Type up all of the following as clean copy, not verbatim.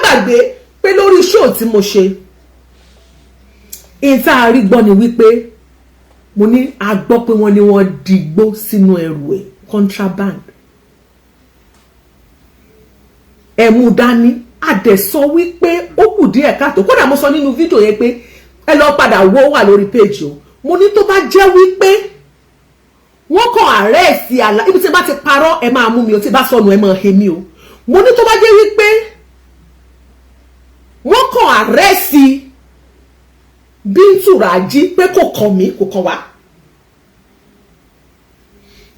gbàgbé pé lórí show tí mo ṣe ìta àrígbọ́ ni wípé mo ní a gbọ́ pé wọ́n ní wọ́n dìgbò sínú ẹrù ẹ̀ contraband ẹ̀mú dání àdẹ̀sọ wípé ó kù díẹ̀ káàtó kódà mo sọ nínú fídíò yẹn pé ẹ lọ padà wo wà lórí péjì o mo ní tó bá jẹ́ wípé wọ́n kàn àrẹ́ẹ̀sì àlá ibi tí bá ti parọ́ ẹ máa mú mi o tí bá sọnù ẹ máa he mi o mo ní tó bá jẹ́ wípé wọ́n kàn àrẹ́ẹ̀sì Bintu Raji pé kò kàn mí kò kàn wá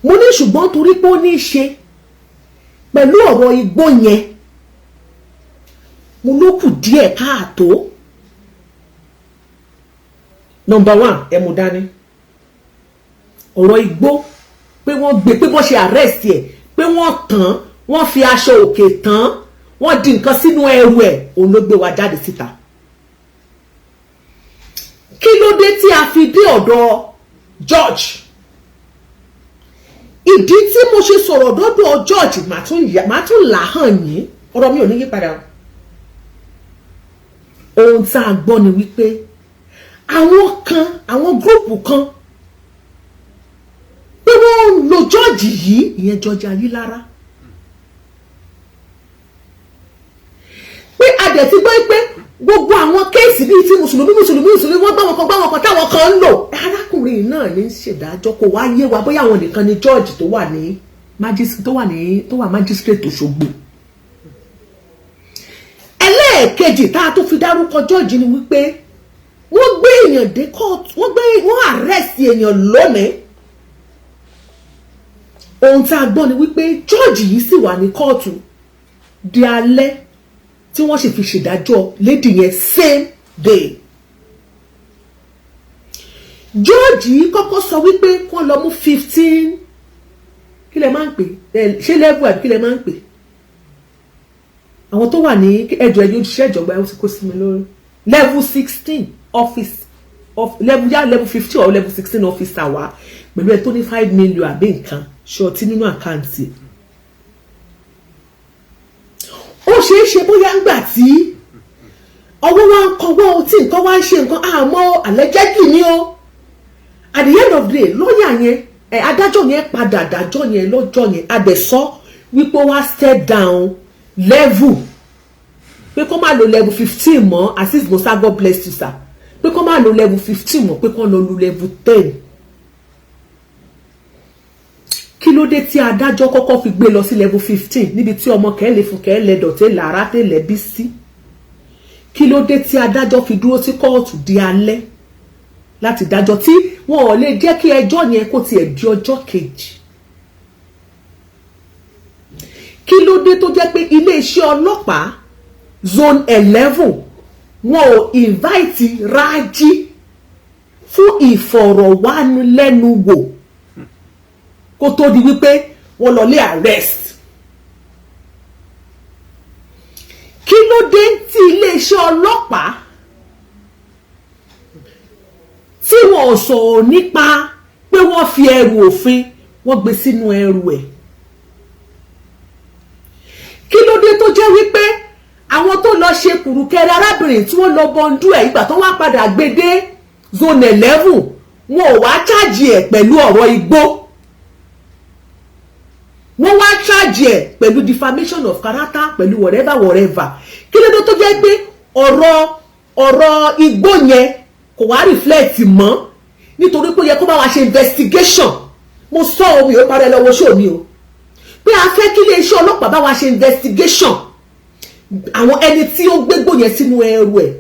mo ní ṣùgbọ́n torí pé ó ní í ṣe pẹ̀lú ọ̀rọ̀ igbó yẹn mo ló kù díẹ̀ káàtó number one ẹ mú dání ọ̀rọ̀ igbó pé wọ́n gbé pé wọ́n ṣe arrest ẹ̀ pé wọ́n tàn wọ́n fi aṣọ òkè tàn wọ́n di nǹkan sínú ẹrù ẹ̀ òun ló gbé wa jáde síta kí ló dé tí a fi dé ọ̀dọ̀ George ìdí tí mo ṣe sọ̀rọ̀ dọ́dọ̀ George màá tún là hàn yín ọ̀rọ̀ mi ò ní yí padà ohun tá a gbọ́ ni wípé àwọn gúrùpù kan pé wọ́n ń lo George yìí ìyẹn George Ayílára pé adẹ̀ ti gbọ́ pé gbogbo àwọn kéèsì bíi ti mùsùlùmí wọ́n gbá wọn kan táwọn kan ń lò arákùnrin náà ní ṣèdájọ́ kò wá yé wa bóyá àwọn nìkan ni George tó wà magistrate Òṣogbo ẹlẹ́ẹ̀kejì tá a tó fi dárúkọ George ni wípé wọ́n gbé èèyàn dé court wọ́n arrest èèyàn lónìí ohun tá a gbọ́ ni wípé George yìí sì wà ní kóòtù di alẹ́ tí wọ́n sì fi ṣèdájọ́ lady yẹn same day George yìí kọ́kọ́ sọ wípé wọ́n lọ mú 15 kí lẹ máa ń pè ṣé level àbí kí lẹ máa ń pè àwọn tó wà ní ẹjọ́ òṣìṣẹ́ ìjọba ẹ̀ ó sì kó sí mi lórí level 16 office of level 15 or level 16 officer wa pẹ̀lú ẹ̀ tó ní 5 million àbí nǹkan ṣọtí nínú àkáǹtì ó ṣeé ṣe bóyá ńgbà tí ọwọ́ wa ń kọwọ́ tí nǹkan wá ń ṣe nǹkan àmọ́ allegedly ni ó at the end of the day lọ́ọ̀yà yẹn adájọ́ yẹn padà dájọ́ yẹn lọ́jọ́ yẹn adẹ̀sọ́ wípé wá step down level pé kó má lo level 15 mọ́ assist musa God bless you sir pé kó má lo level 15 mọ́ pé kó lọ lu level 10 kí ló dé tí adájọ́ kọ́kọ́ fi gbé lọ sí level 15 níbi tí ọmọ kẹ́lẹ́ fún kẹ́lẹ́ dọ̀tẹ́ lára tẹ́lẹ̀ bí sí kí ló dé tí adájọ́ fi dúró sí kóòtù di alẹ́ láti dájọ́ tí wọn ò lè jẹ́ kí ẹjọ́ yẹn kó tiẹ̀ di ọjọ́ kejì kí ló dé tó jẹ́ pé iléeṣẹ́ ọlọ́pàá zone 11 wọn ò invite Raji fún ìfọ̀rọ̀wánilẹ́nuwò kó tó di wípé wọ́n lọ lé arrest kí ló dé tí iléeṣẹ́ ọlọ́pàá tí wọ́n sọ̀rọ̀ nípa pé wọ́n fi ẹrù òfin wọ́n gbé sínú ẹrù ẹ̀ kí ló dé tó jẹ́ wípé àwọn tó lọ ṣe kùrùkẹrẹ arábìnrin tí wọ́n lọ bọ́ndú ẹ̀ ìgbà tó wá padà gbé dé zone 11 wọn ò wá chájì ẹ̀ pẹ̀lú ọ̀rọ̀ igbó wọ́n wá chájì ẹ̀ pẹ̀lú defamation of character pẹ̀lú whatever kí ló dé tó jẹ́ pé ọ̀rọ̀ igbó yẹn kò wá reflect mọ́ nítorí pé ó yẹ kó bá wa ṣe investigation mo sọ omi ò parẹ́ lọ́wọ́ ṣó mi o pé a fẹ́ kí iléeṣẹ́ ọlọ́pàá bá wa ṣe investigation àwọn ẹni tí ó gbégbó yẹn sínú ẹrù ẹ̀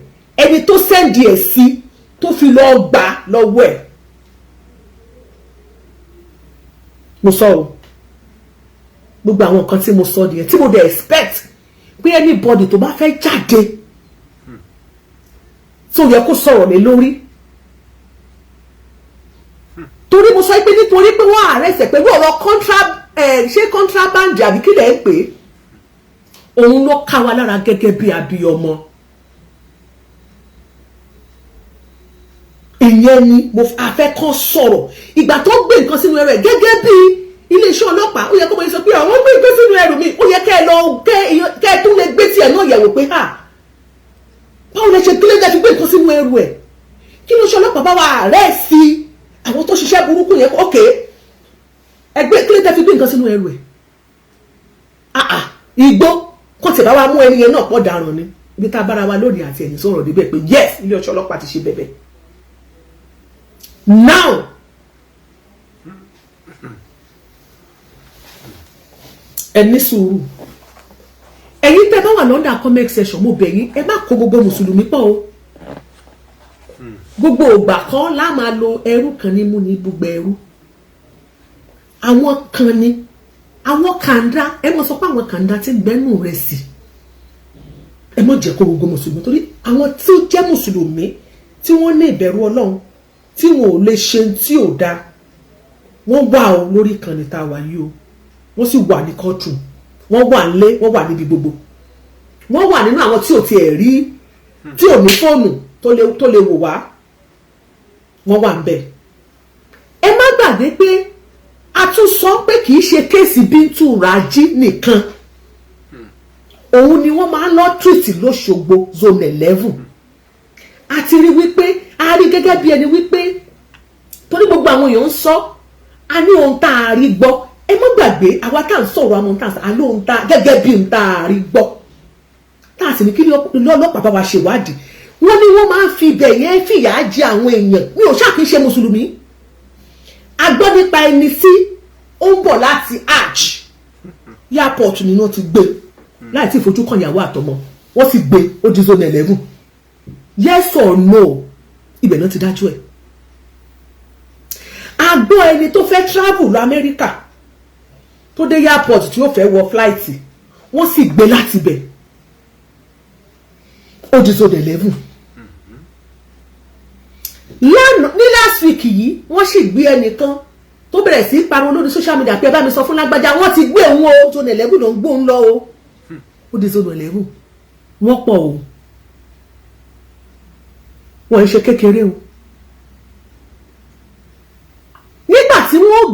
ẹni tó sẹ́ndì ẹ̀ sí tó fi lọ gbà lọ́wọ́ ẹ̀ mo sọ o gbogbo àwọn nǹkan tí mo sọ nìyẹn tí mo dẹ̀ expect pé anybody tó bá fẹ́ jáde tó yẹ kó sọ̀rọ̀ lé lórí torí mo sọ pé nítorí pé wọ́n arrest pẹ̀lú ọ̀rọ̀ ṣé contraband àbí kí lẹ̀ ń pè é òun ló ká wa lára gẹ́gẹ́ bí abiyọmọ ìyẹn ni mo afẹ́ kan sọ̀rọ̀ ìgbà tó gbé nǹkan sínú ẹrẹ̀ gẹ́gẹ́ bí iléeṣẹ́ ọlọ́pàá ó yẹ kó mọ̀ sọ pé àwọn gbé ìgbé sínú ẹrù mi ó yẹ kẹ́ ẹ lọ kẹ́ ẹ tún lè gbé tiẹ̀ náà yẹ̀wò pé báwo lẹ ṣe kílẹ̀ dẹ́ fi gbé nǹkan sínú ẹrù ẹ̀ kí ló ṣe ọlọ́pàá bá wa rẹ̀ sí àwọn tó ṣiṣẹ́ burúkú yẹn ókè ẹgbẹ́ kílẹ̀ dẹ́ fi gbé nǹkan sínú ẹrù ẹ̀ igbó kò tẹ̀ bá wa mú ẹni yẹn náà pọ̀ dàrán ni ibi tá a bára wa lónìí àti ẹ̀yìn sọ̀rọ̀ débẹ̀ pé yes ilé ọṣọ́ ọlọ́pàá ti ṣe bẹ̀bẹ̀ now ẹ ní sùúrù ẹ̀yin tẹ́ bá wà lọ́ndà comment section mo bẹ̀ yín ẹ má kó gbogbo mùsùlùmí pọ̀ o gbogbo ògbà kan lá máa lo ẹrú kan ní mú ní gbogbo ẹrú àwọn kan ní àwọn kàńdá ẹ mọ̀ sọ pé àwọn kàńdá ti gbẹ́nu rẹ̀ sí ẹ mọ̀ jẹ́ kó gbogbo mùsùlùmí torí àwọn tí ó jẹ́ mùsùlùmí tí wọ́n ní ìbẹ̀rù ọlọ́run tí wọn ò lè ṣe tí ò dáa wọ́n wà ó lórí ìkànnì tá a wà yìí o wọ́n sì wà ní courtroom wọ́n wà nílé wọ́n wà níbi gbogbo wọ́n wà nínú àwọn tí ò tiẹ̀ rí tí ò ní fóònù tó lè wò wá wọ́n wà ń bẹ̀. ẹ má gbàgbé pé a tún sọ pé kì í ṣe kéèsì Bintu Raji nìkan òun ni wọ́n máa ń lọ tírìtì lóṣogbo zone 11 a ti rí wípé a rí gẹ́gẹ́ bí ẹni wípé torí gbogbo àwọn èèyàn ń sọ a ní ohun tá a rí gbọ́ ẹ má gbàgbé àwa tá à ń sọ̀rọ̀ àwọn ohun tá à ń lóhun tá gẹ́gẹ́ bí ohun tá a rí gbọ́ tá a sì ní kí lọ́lọ́pàá bá wa ṣèwádìí wọ́n ní wọ́n máa ń fi ibẹ̀ yẹn fìyà jẹ àwọn èèyàn mi ò ṣáà kí ń ṣe mùsùlùmí a gbọ́ nípa ẹni tí ó ń bọ̀ láti arch airport ni wọ́n ti gbé láì tí ìfojú kan ìyàwó àtọmọ wọ́n sì gbé ó di zone 11 yes or no ibẹ̀ náà ti dájú ẹ̀ a gbọ́ ẹni tó fẹ́ travel lọ Amẹ́ríkà tó dé airport tí ó fẹ́ wọ flight wọ́n sì gbé láti bẹ̀ ó di zone 11 ní last week yìí wọ́n sì gbé ẹnìkan tó bẹ̀rẹ̀ sí pariwo lórí social media pé ẹ bá mi sọ fún lágbájá wọ́n ti gbé òun o zone 11 ló ń gbóhùn lọ o ó di zone 11 wọ́n pọ̀ o wọ́n ń ṣe kékeré o nígbà tí wọ́n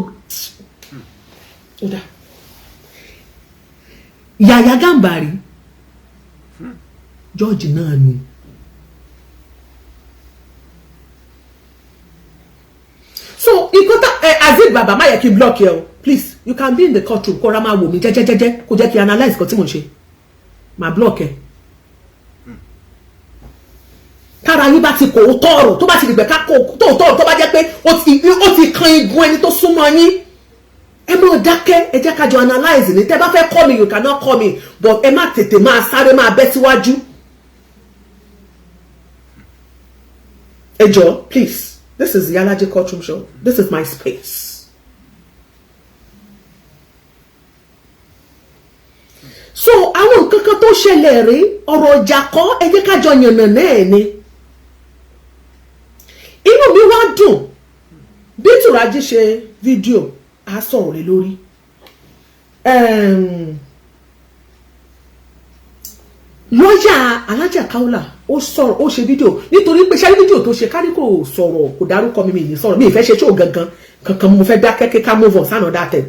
Yàyà Gàmbàrí George náà ni so ikú tá Azeez bàbá má yẹ kí block yẹ o please you can be in the courtroom kó ra máa wò mí jẹ́jẹ́jẹ́jẹ́ kó jẹ́ kí analyse kan tí mo ń ṣe máa block ẹ tára yín bá ti kò tọrọ tó bá ti dìgbẹ́ ká kò tó tọrọ tó bá jẹ́ pé ó ti kan igun ẹni tó súnmọ́ yín ẹ mọ̀ dákẹ́ ẹ jẹ́ ká jọ analyse ní tẹ́ bá fẹ́ call me you cannot call me but ẹ má tètè máa sáré máa bẹ́ síwájú ẹ jọ̀ọ́ please this is the Alaji Courtroom show this is my space so àwọn nǹkan kan tó ṣẹlẹ̀ rí ọ̀rọ̀ ọjà kọ́ ẹ jẹ́ ká jọ yànnà náà ni inú mi wá dùn Bintu Raji ṣe fídíò a sọ̀rọ̀ lé lórí lọ́yà Alájà Kaola ó sọ̀rọ̀ ó ṣe fídíò nítorí pé ṣe fídíò tó ṣe kárí kò sọ̀rọ̀ kò dárúkọ mi ní sọ̀rọ̀ mi ìfẹ́ ṣe tó gangan kankan mo fẹ́ dákẹ́ ká move on sánà dátẹ̀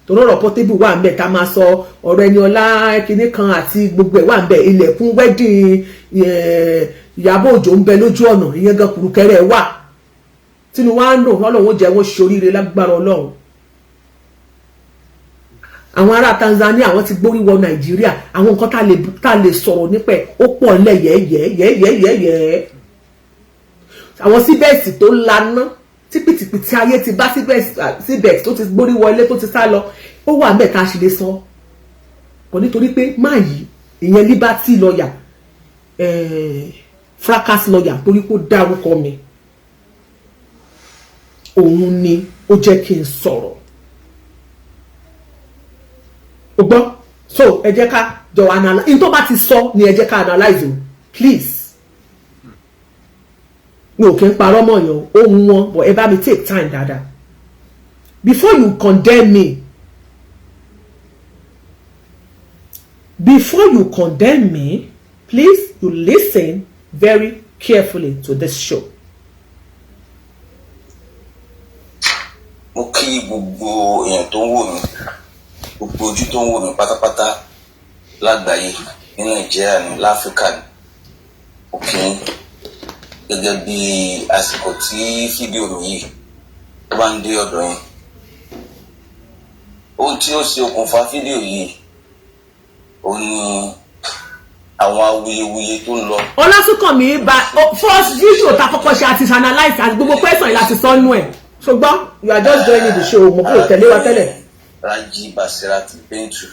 tó rọrọ̀ Portable wà ń bẹ̀ ká máa sọ ọ̀rọ̀ Ẹniọlá kinní kan àti gbogbo ẹ̀ wà ń bẹ̀ ilẹ̀kùn wedding Ìyábọ̀ Òjó ń bẹ lójú ọ̀nà ìyẹn gan kùrùkẹrẹ wà tínú wa ń dùn Ọlọ́run jẹ́ wọ́n ṣoríire lágbára Ọlọ́run àwọn ará Tanzania àwọn ti gbórí wọ Nàìjíríà àwọn nǹkan tá lè sọ̀rọ̀ nípẹ̀ ó pọ̀ ńlẹ̀ yẹ́yẹ́yẹ́yẹ́yẹ́ àwọn síbẹ̀sì tó laná tí pìtìpìtì ayé ti bá síbẹ̀sì tó ti gbórí wọlé tó ti sá lọ ó wà ń bẹ̀ tá a ṣe lè sọ pọ̀ nítorí pé máa yìí ìyẹn Liberty lawyer fracas lawyer torí kó dárúkọ mi òun ni ó jẹ́ kí n sọ̀rọ̀ o gbọ́ so ẹ jẹ́ ká jọ analyze in tó bá ti sọ ni ẹ jẹ́ ká analyze o please mi ò kí ń parọ́ mọ́ yàn ohun wọn but ẹ bá mi take time dáadáa before you condemn me please you listen very carefully to this show. mo kí gbogbo èèyàn tó ń wò mí, gbogbo ojú tó ń wò mí pátápátá lágbàáyé ní Nàìjíríà ní láfíríkà ní òkè gẹ́gẹ́ bí àsìkò tí fídíò mi yìí tó bá ń dé ọ̀dọ̀ yín. Ohun tí ó ṣe okùnfà fídíò yìí ó ní àwọn awuyewuye tó ń lọ. Ọlásùnkànmí bá first video ta kọ́kọ́ ṣe àti analyze àti gbogbo question yìí láti sọ́nù ẹ̀ ṣùgbọ́n you are just joining the show mo kò tẹ̀lé wa tẹ́lẹ̀. Raji Basirati Bintu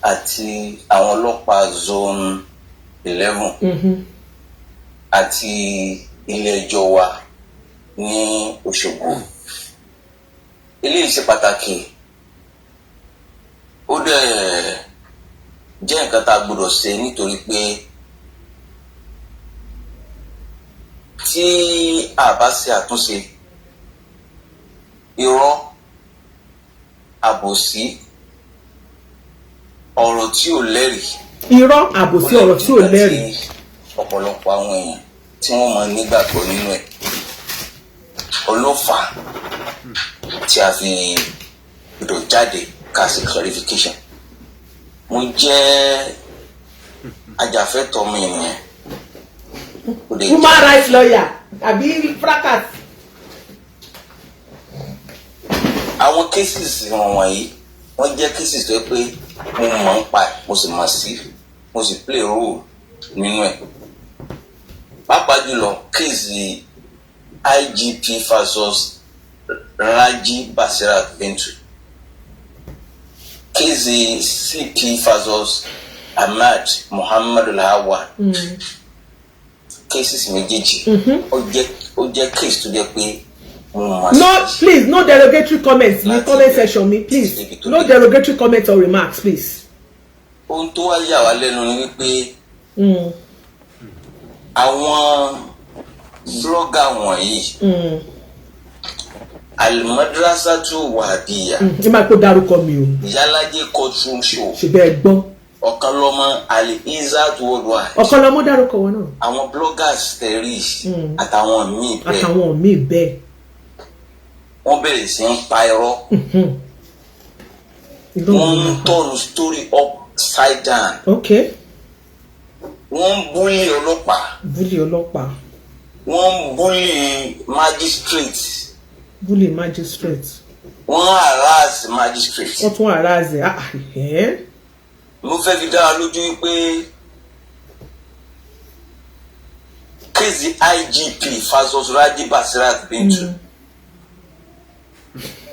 àti àwọn ọlọ́pàá zone 11 àti ilé ẹjọ́ wa ní Òṣogbo. Ilé ìṣe pàtàkì ó dẹ̀ jẹ́ nǹkan tá a gbọ́dọ̀ ṣe nítorí pé tí a bá ṣe àtúnṣe irọ́ àbòsí ọ̀rọ̀ tí ò lẹ́rìí. Irọ́ àbòsí ọ̀rọ̀ tí ò lẹ́rìí. Ọ̀pọ̀lọpọ̀ àwọn èèyàn tí wọ́n máa nígbàgbọ́ nínú ẹ̀ ọlọ́fà tí a fi gbọ́dọ̀ jáde ká sí clarification. Mo jẹ́ ajàfẹ́tọ̀ọ́ ọmọ ènìyàn. Human rights lawyer àbí fracas. Àwọn cases wọ̀nyí wọ́n jẹ́ cases tó yẹ pé mo mọ̀ ń pa mo sì mọ̀ sí mo sì play role nínú ẹ̀. Pàápàá jùlọ case IGP versus Raji Basirati Bintu, case CP versus Ahmad Muhammad Lawa, cases méjèèjì ó jẹ́ case tó jẹ́ pé no, please, no derogatory comments in the comment section, me, please. No derogatory comments or remarks, please. Ohun tó wá yà wá lẹ́nu ni wípé àwọn blogger wọ̀nyí Al-Madrasatu Wahabiyya ẹ máa kó dárúkọ mi o. Ìyálájé Courtroom show. Ṣé bẹ́ẹ̀ gbọ́? Ọ̀kan lọ́mọ Al-Izzat Worldwide. Ọ̀kan lọ́mọ dárúkọ wọn náà. Àwọn bloggers tẹ̀rí àtàwọn míì bẹ́ẹ̀. Àtàwọn míì bẹ́ẹ̀. Wọ́n bẹ̀rẹ̀ sí ń pa irọ́. Wọ́n ń turn story upside down. Okay. Wọ́n ń bully ọlọ́pàá. Bully ọlọ́pàá. Wọ́n ń bully magistrate. Bully magistrate. Wọ́n harass magistrate. Wọ́n tún harass ẹ̀. Mo fẹ́ fi dára lójú wípé kéèsì IGP versus Raji Basirati Bintu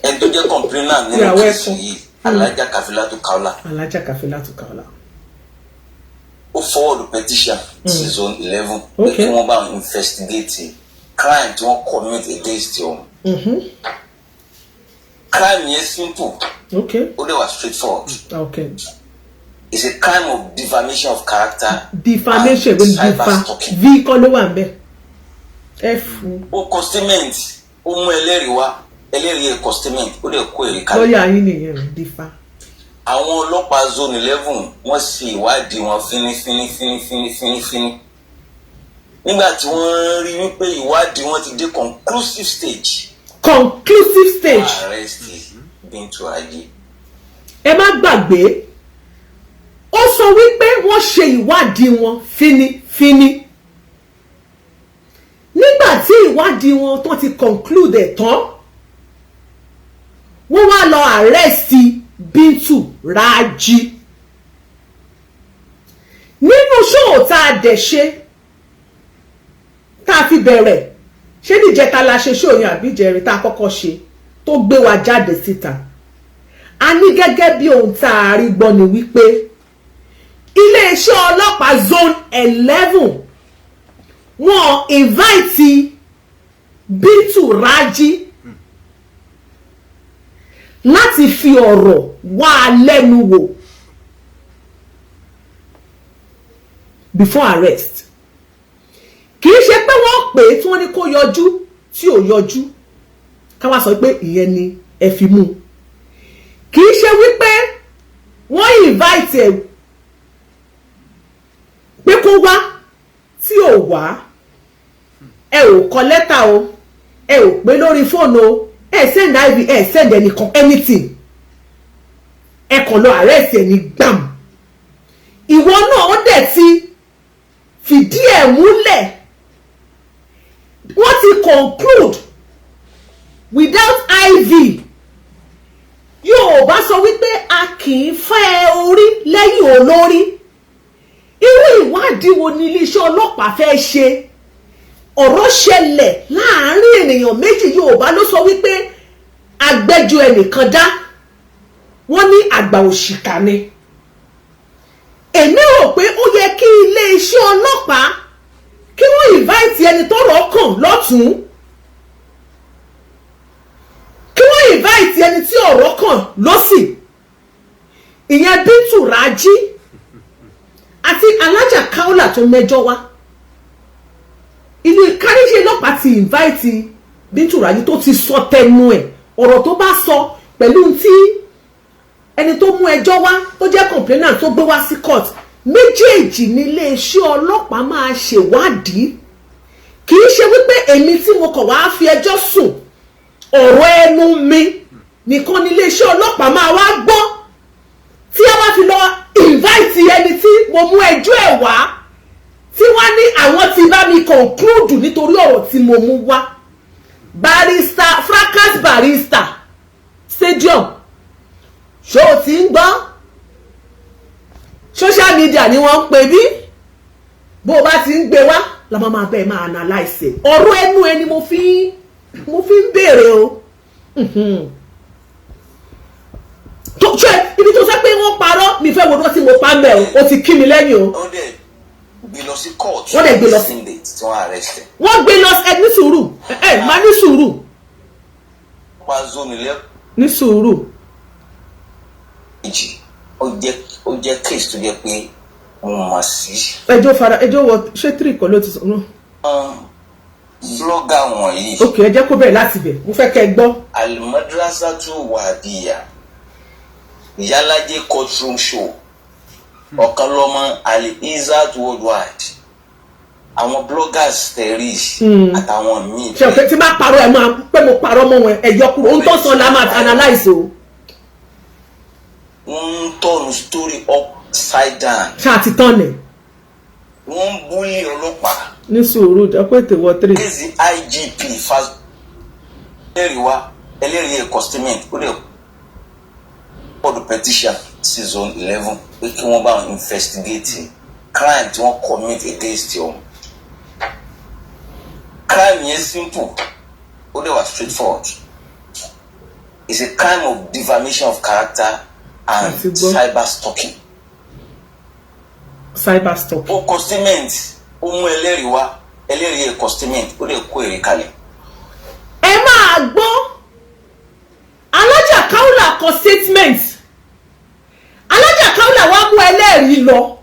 ẹni tó jẹ́ complainant nínú kéèsì yìí Alájà Kafilatu Kaola. Alájà Kafilatu Kaola. Ó forward petition sí zone 11 pé kí wọ́n bá investigate crime tí wọ́n commit against wọn. Crime yẹn simple. Okay. Ó dẹ̀ wá straightforward. Okay. It's a crime of defamation of character. Defamation with cyberstalking. V kọ́ ló wà ń bẹ̀. F. Ó kọ statement, ó mú ẹlẹ́rìí wá, ẹlẹ́rìí ẹ̀ kọ statement, ó dẹ̀ kó èrè kalẹ̀. Lọ́ọ̀yà yín nìyẹn dífá. Àwọn ọlọ́pàá zone 11 wọ́n ṣe ìwádìí wọn fínífíní. Nígbà tí wọ́n rí wípé ìwádìí wọn ti dé conclusive stage. Conclusive stage. Arrest Bintu Raji. Ẹ má gbàgbé. Ó sọ wípé wọ́n ṣe ìwádìí wọn fínífíní. Nígbà tí ìwádìí wọn tó ti conclude ẹ̀ tán, wọ́n wá lọ arrest Bintu Raji. Nínú show tá a dẹ̀ ṣe, tá a fi bẹ̀rẹ̀, ṣé níjẹta la ṣe show yẹn àbí ìjẹrin tá a kọ́kọ́ ṣe tó gbé wa jáde síta. A ní gẹ́gẹ́ bí ohun tá a rí gbọ́ ni wípé iléeṣẹ́ ọlọ́pàá zone 11 wọ́n invite Bintu Raji láti fi ọ̀rọ̀ wá lẹ́nu wò before arrest. Kì í ṣe pé wọ́n pè é tí wọ́n ní kó yọjú tí ò yọjú ká wá sọ pé ìyẹn ni ẹ fi mú. Kì í ṣe wípé wọ́n invite ẹ̀ pé kó wá tí ò wá, ẹ ò kọ lẹ́tà o, ẹ ò pé lórí fóònù o, send iv send ẹnìkan anything ẹ kàn lọ arrest ẹni gbàm ìwọ náà ó dẹ̀ ti fìdí ẹ̀ múlẹ̀ wọ́n ti conclude without iv Yorùbá sọ wípé a kì í fẹ́ orí lẹ́yìn olórí irú ìwádìí wo ni iléeṣẹ́ ọlọ́pàá fẹ́ ṣe ọ̀rọ̀ ṣẹlẹ̀ láàárín ènìyàn méjì Yorùbá ló sọ wípé agbẹ́jọ́ ẹnìkan dá wọ́n ní àgbà òṣìkà ni èmi rò pé ó yẹ kí iléeṣẹ́ ọlọ́pàá kí wọ́n invite ẹni tọ́rọ̀ kàn lọ́tùn kí wọ́n invite ẹni tí ọ̀rọ̀ kàn lọ́sì ìyẹn Bintu Raji àti alájà Kaola tó mẹ́jọ wá ilé káríṣe ọlọ́pàá ti invite Bintu Raji tó ti sọ tẹnu ẹ̀ ọ̀rọ̀ tó bá sọ pẹ̀lú tí ẹni tó mú ẹjọ́ wá tó jẹ́ complainant tó gbé wá sí court méjèèjì ní iléeṣẹ́ ọlọ́pàá máa ṣèwádìí kì í ṣe wípé èmi tí mo kàn wá fi ẹjọ́ sùn ọ̀rọ̀ ẹnu mi nìkan ní iléeṣẹ́ ọlọ́pàá máa wá gbọ́ tí a wá fi lọ invite ẹni tí mo mú ẹjọ́ ẹ̀ wá tí wọ́n ní àwọn ti bá mi conclude nítorí ọ̀rọ̀ tí mo mú wá barrister fracas barrister stadium ṣó o ti ń gbọ́ social media ni wọ́n ń pè bí bó o bá ti ń gbé wá la máa bẹ́ẹ̀ máa analyse ọ̀rọ̀ ẹnu ẹni mo fi ń béèrè o tó ṣe ibi tó sọ pé wọ́n parọ́ mi fẹ́ wo ló ti mo pa mẹ́ o ti kí mi lẹ́yìn o. wọ́n dẹ̀ gbé lọ sí court wọ́n dẹ̀ gbé lọ sí tí wọ́n arrest ẹ̀. wọ́n gbé lọ ẹ ní sùúrù má ní sùúrù. pa zone ilé. ní sùúrù. ó jẹ́ case tó jẹ́ pé mo mọ̀ sí. ẹjọ́ wọ ṣé 3 kan ló ti sọ náà. blogger wọ̀nyí. ok ẹ jẹ́ kó bẹ̀rẹ̀ láti bẹ̀ mo fẹ́ kẹ́ ẹ gbọ́. Al-Madrasatu Wahdiya Ìyálájé Courtroom show ọ̀kan lọ́mọ Al-Izzat Worldwide àwọn bloggers tẹ̀rí àtàwọn míì. ṣe òkè tí máa parọ́ ẹ̀ máa pé mo parọ́ mọ́ wọn ẹ̀ yọ kúrò ohun tó sọ la máa analyse o. wọ́n ń tọ́nu story upside down. ṣáà ti tán nẹ̀. wọ́n ń búlì ọlọ́pàá. ní sùúrù dọ́pẹ́ tèwọ́ 3. kéèsì IGP fast ẹlẹ́rìí wa ẹlẹ́rìí ẹ̀kọ́ statement ó dẹ̀ kọ́ọ̀dù petition sí zone 11 pé kí wọ́n bá wọn investigate crime tí wọ́n commit against wọn. crime yẹn simple ó dẹ̀ wà straightforward. It's a crime of defamation of character and cyber stalking. cyber stalking. ó kọ statement ó mú ẹlẹ́rìí wá ẹlẹ́rìí ẹ̀kọ́ statement ó lè kó èrè kalẹ̀. ẹ máa gbọ́ alájà Kaola kọ statement alájà Kaola wá mú ẹlẹ́rìí lọ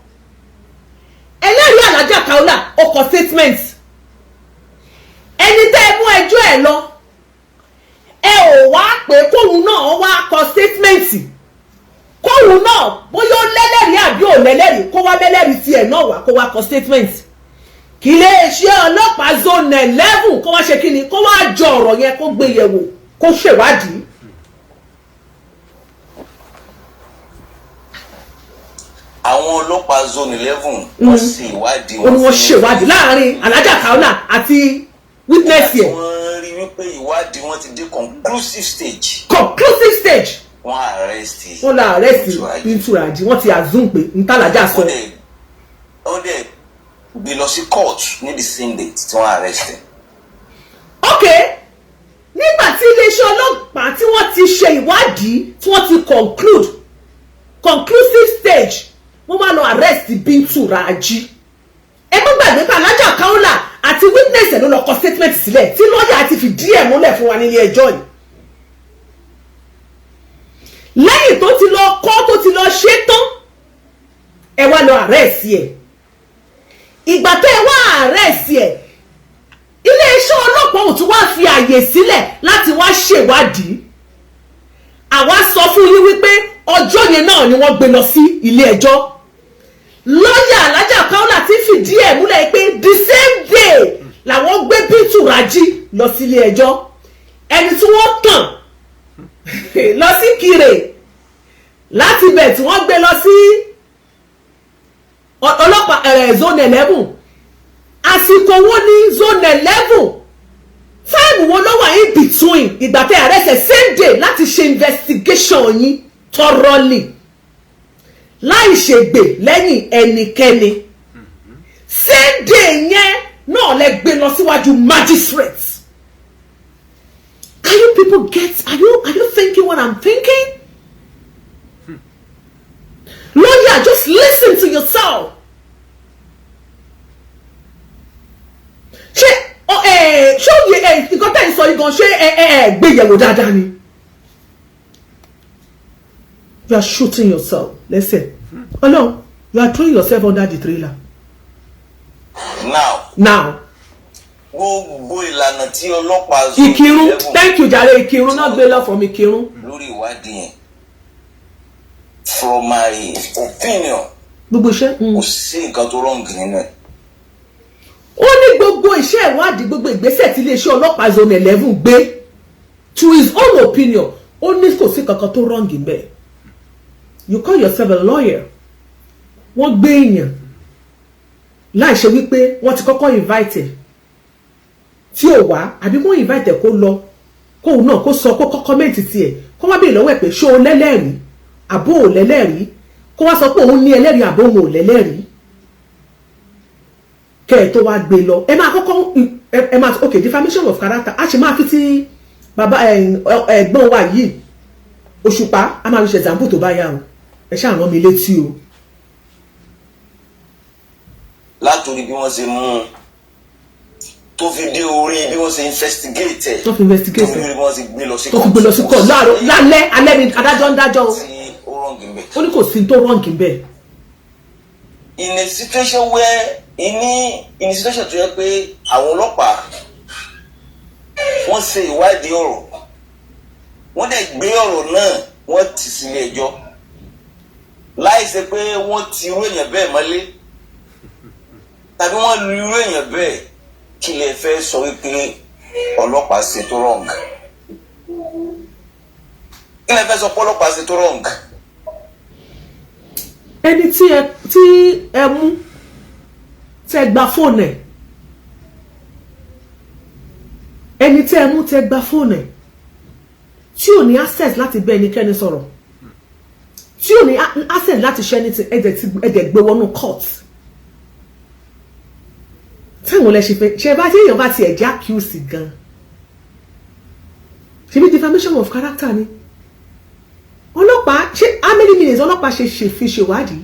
ẹlẹ́rìí alájà Kaola ó kọ statement ẹni tẹ́ ẹ mú ẹjọ́ ẹ lọ ẹ ò wá pé kóhun náà wá kọ statement kóhun náà bóyá ó lẹ́lẹ́rìí àbí ò lẹ́lẹ́rìí kó wá lẹ́lẹ́rìí tiẹ̀ náà wá kó wá kọ statement kí iléeṣẹ́ ọlọ́pàá zone 11 kó wá ṣe kí ni kó wá jọ ọ̀rọ̀ yẹn kó gbé yẹ̀wò kó ṣèwádìí. àwọn ọlọ́pàá zone 11 wọ́n ṣe ìwádìí wọn. wọ́n ṣèwádìí láàrin alájà Kaola àti witness yẹn. wọ́n rí wípé ìwádìí wọn ti dé conclusive stage. conclusive stage. wọ́n arrest. wọ́n la arrest Bintu Raji wọ́n ti assume pé ntàlájà sọ. wọ́n dẹ̀ gbé lọ sí court ní the same date tí wọ́n arrest. ok nígbà tí iléeṣẹ́ ọlọ́pàá tí wọ́n ti ṣe ìwádìí tí wọ́n ti conclusive stage wọ́n máa lọ arrest Bintu Raji. ẹ má gbàgbé pé alájà Kaola àti witness ẹ̀ ló lọ kọ statement sílẹ̀ tí lọ́ọ̀yà ti fi díẹ̀ múlẹ̀ fún wa nílé ẹjọ́ yìí. lẹ́yìn tó ti lọ kọ́ tó ti lọ ṣe tán ẹ wá lọ arrest ẹ̀. ìgbà tó ẹ wá arrest ẹ̀ iléeṣẹ́ ọlọ́pàá ò tún wá fi àyè sílẹ̀ láti wá ṣèwádìí. àwa sọ fún yín wípé ọjọ́ yẹn náà ni wọ́n gbé lọ sí ilé ẹjọ́. lọ́ọ̀yà alájà Kaola ti fìdí ẹ̀ múlẹ̀ pé the same day làwọn gbé Bintu Raji lọ sí ilé ẹjọ́. ẹni tí wọ́n tàn lọ sí Kire láti bẹ̀ tí wọ́n gbé lọ sí ọlọ́pàá zone 11 àsìkò wo ní zone 11 táìmù wo ló wà in between ìgbà tẹ́ àrẹ́sẹ̀ same day láti ṣe investigation yín thoroughly láì ṣègbè lẹ́yìn ẹnikẹ́ni same day yẹn náà lẹ gbé lọ síwájú magistrate. Can you people get, are you thinking what I'm thinking? Lawyer, just listen to yourself. Ṣé nǹkan tẹ́ ń sọ yìí gan ṣé gbéyẹ̀wò dáadáa ni? You are shooting yourself. Listen. Oh no, you are throwing yourself under the trailer. Now. Gbogbo ìlànà tí ọlọ́pàá Ìkírun, thank you jàre Ìkírun náà gbé lọ from Ìkírun. Lórí ìwádìí yẹn, from my opinion, gbogbo iṣẹ́. Kò sí nǹkan tó wrong nínú ẹ̀. Ó ní gbogbo iṣẹ́ ìwádìí gbogbo ìgbésẹ̀ tí iléeṣẹ́ ọlọ́pàá zone 11 gbé to his own opinion ó ní kò sí kankan tó wrong níbẹ̀. You call yourself a lawyer. Wọ́n gbé èèyàn láì ṣe wípé wọ́n ti kọ́kọ́ invite tí ò wá àbí wọ́n invite kó lọ kóun náà kó sọ kó kọ́ comment tiẹ̀ kó wá bèèrè lọ́wọ́ ẹ̀ pé ṣé o lẹ́lẹ́rìí àbó ò lẹ́lẹ́rìí kó wá sọ pé òun ní ẹlẹ́rìí àbó òun ò lẹ́lẹ́rìí kẹ́ ẹ̀ tó wá gbé lọ ẹ máa kọ́kọ́ ẹ máa okay defamation of character a ṣe máa fi tí bàbá ẹ̀gbọ́n wa yìí Òṣùpá a máa fi ṣe example tó bá yá o ẹ ṣáà rán mi létí o. Látòrí bí wọ́n ṣe mú un tó fi dé orí bí wọ́n ṣe investigate ẹ̀ tó fi investigate tó fi bí wọ́n ṣe gbé lọ sí court tó fi gbé lọ sí court láàárọ̀ lálẹ́ alẹ́ ni adájọ́ ń dájọ́ o. tí ó wrong ń bẹ̀. Ó ní kò sí tó wrong ń bẹ̀. In a situation where in a situation tó yẹ pé àwọn ọlọ́pàá wọ́n ṣe ìwádìí ọ̀rọ̀ wọ́n dẹ̀ gbé ọ̀rọ̀ náà wọ́n tì sílé ẹjọ́ láì ṣe pé wọ́n ti irú èèyàn bẹ́ẹ̀ mọ́lé tàbí wọ́n lu irú èèyàn bẹ́ẹ̀ kí lè fẹ́ sọ wípé ọlọ́pàá ṣe tó wrong kí lè fẹ́ sọ pé ọlọ́pàá ṣe tó wrong. Ẹni tí ẹ mú tẹ́ gba fóònù ẹ̀ ẹni tí ẹ mú tẹ́ gba fóònù ẹ̀ tí ò ní access láti bá ẹnikẹ́ni sọ̀rọ̀ tí ò ní access láti ṣe ẹni tí ẹ̀dẹ̀ gbé wọnú court táwọn lẹ ṣe fẹ́ ṣe bá tí èèyàn bá ti ẹ̀jẹ̀ accuse gan ṣe bí defamation of character ni ọlọ́pàá ṣe how many minutes ọlọ́pàá ṣe fi ṣèwádìí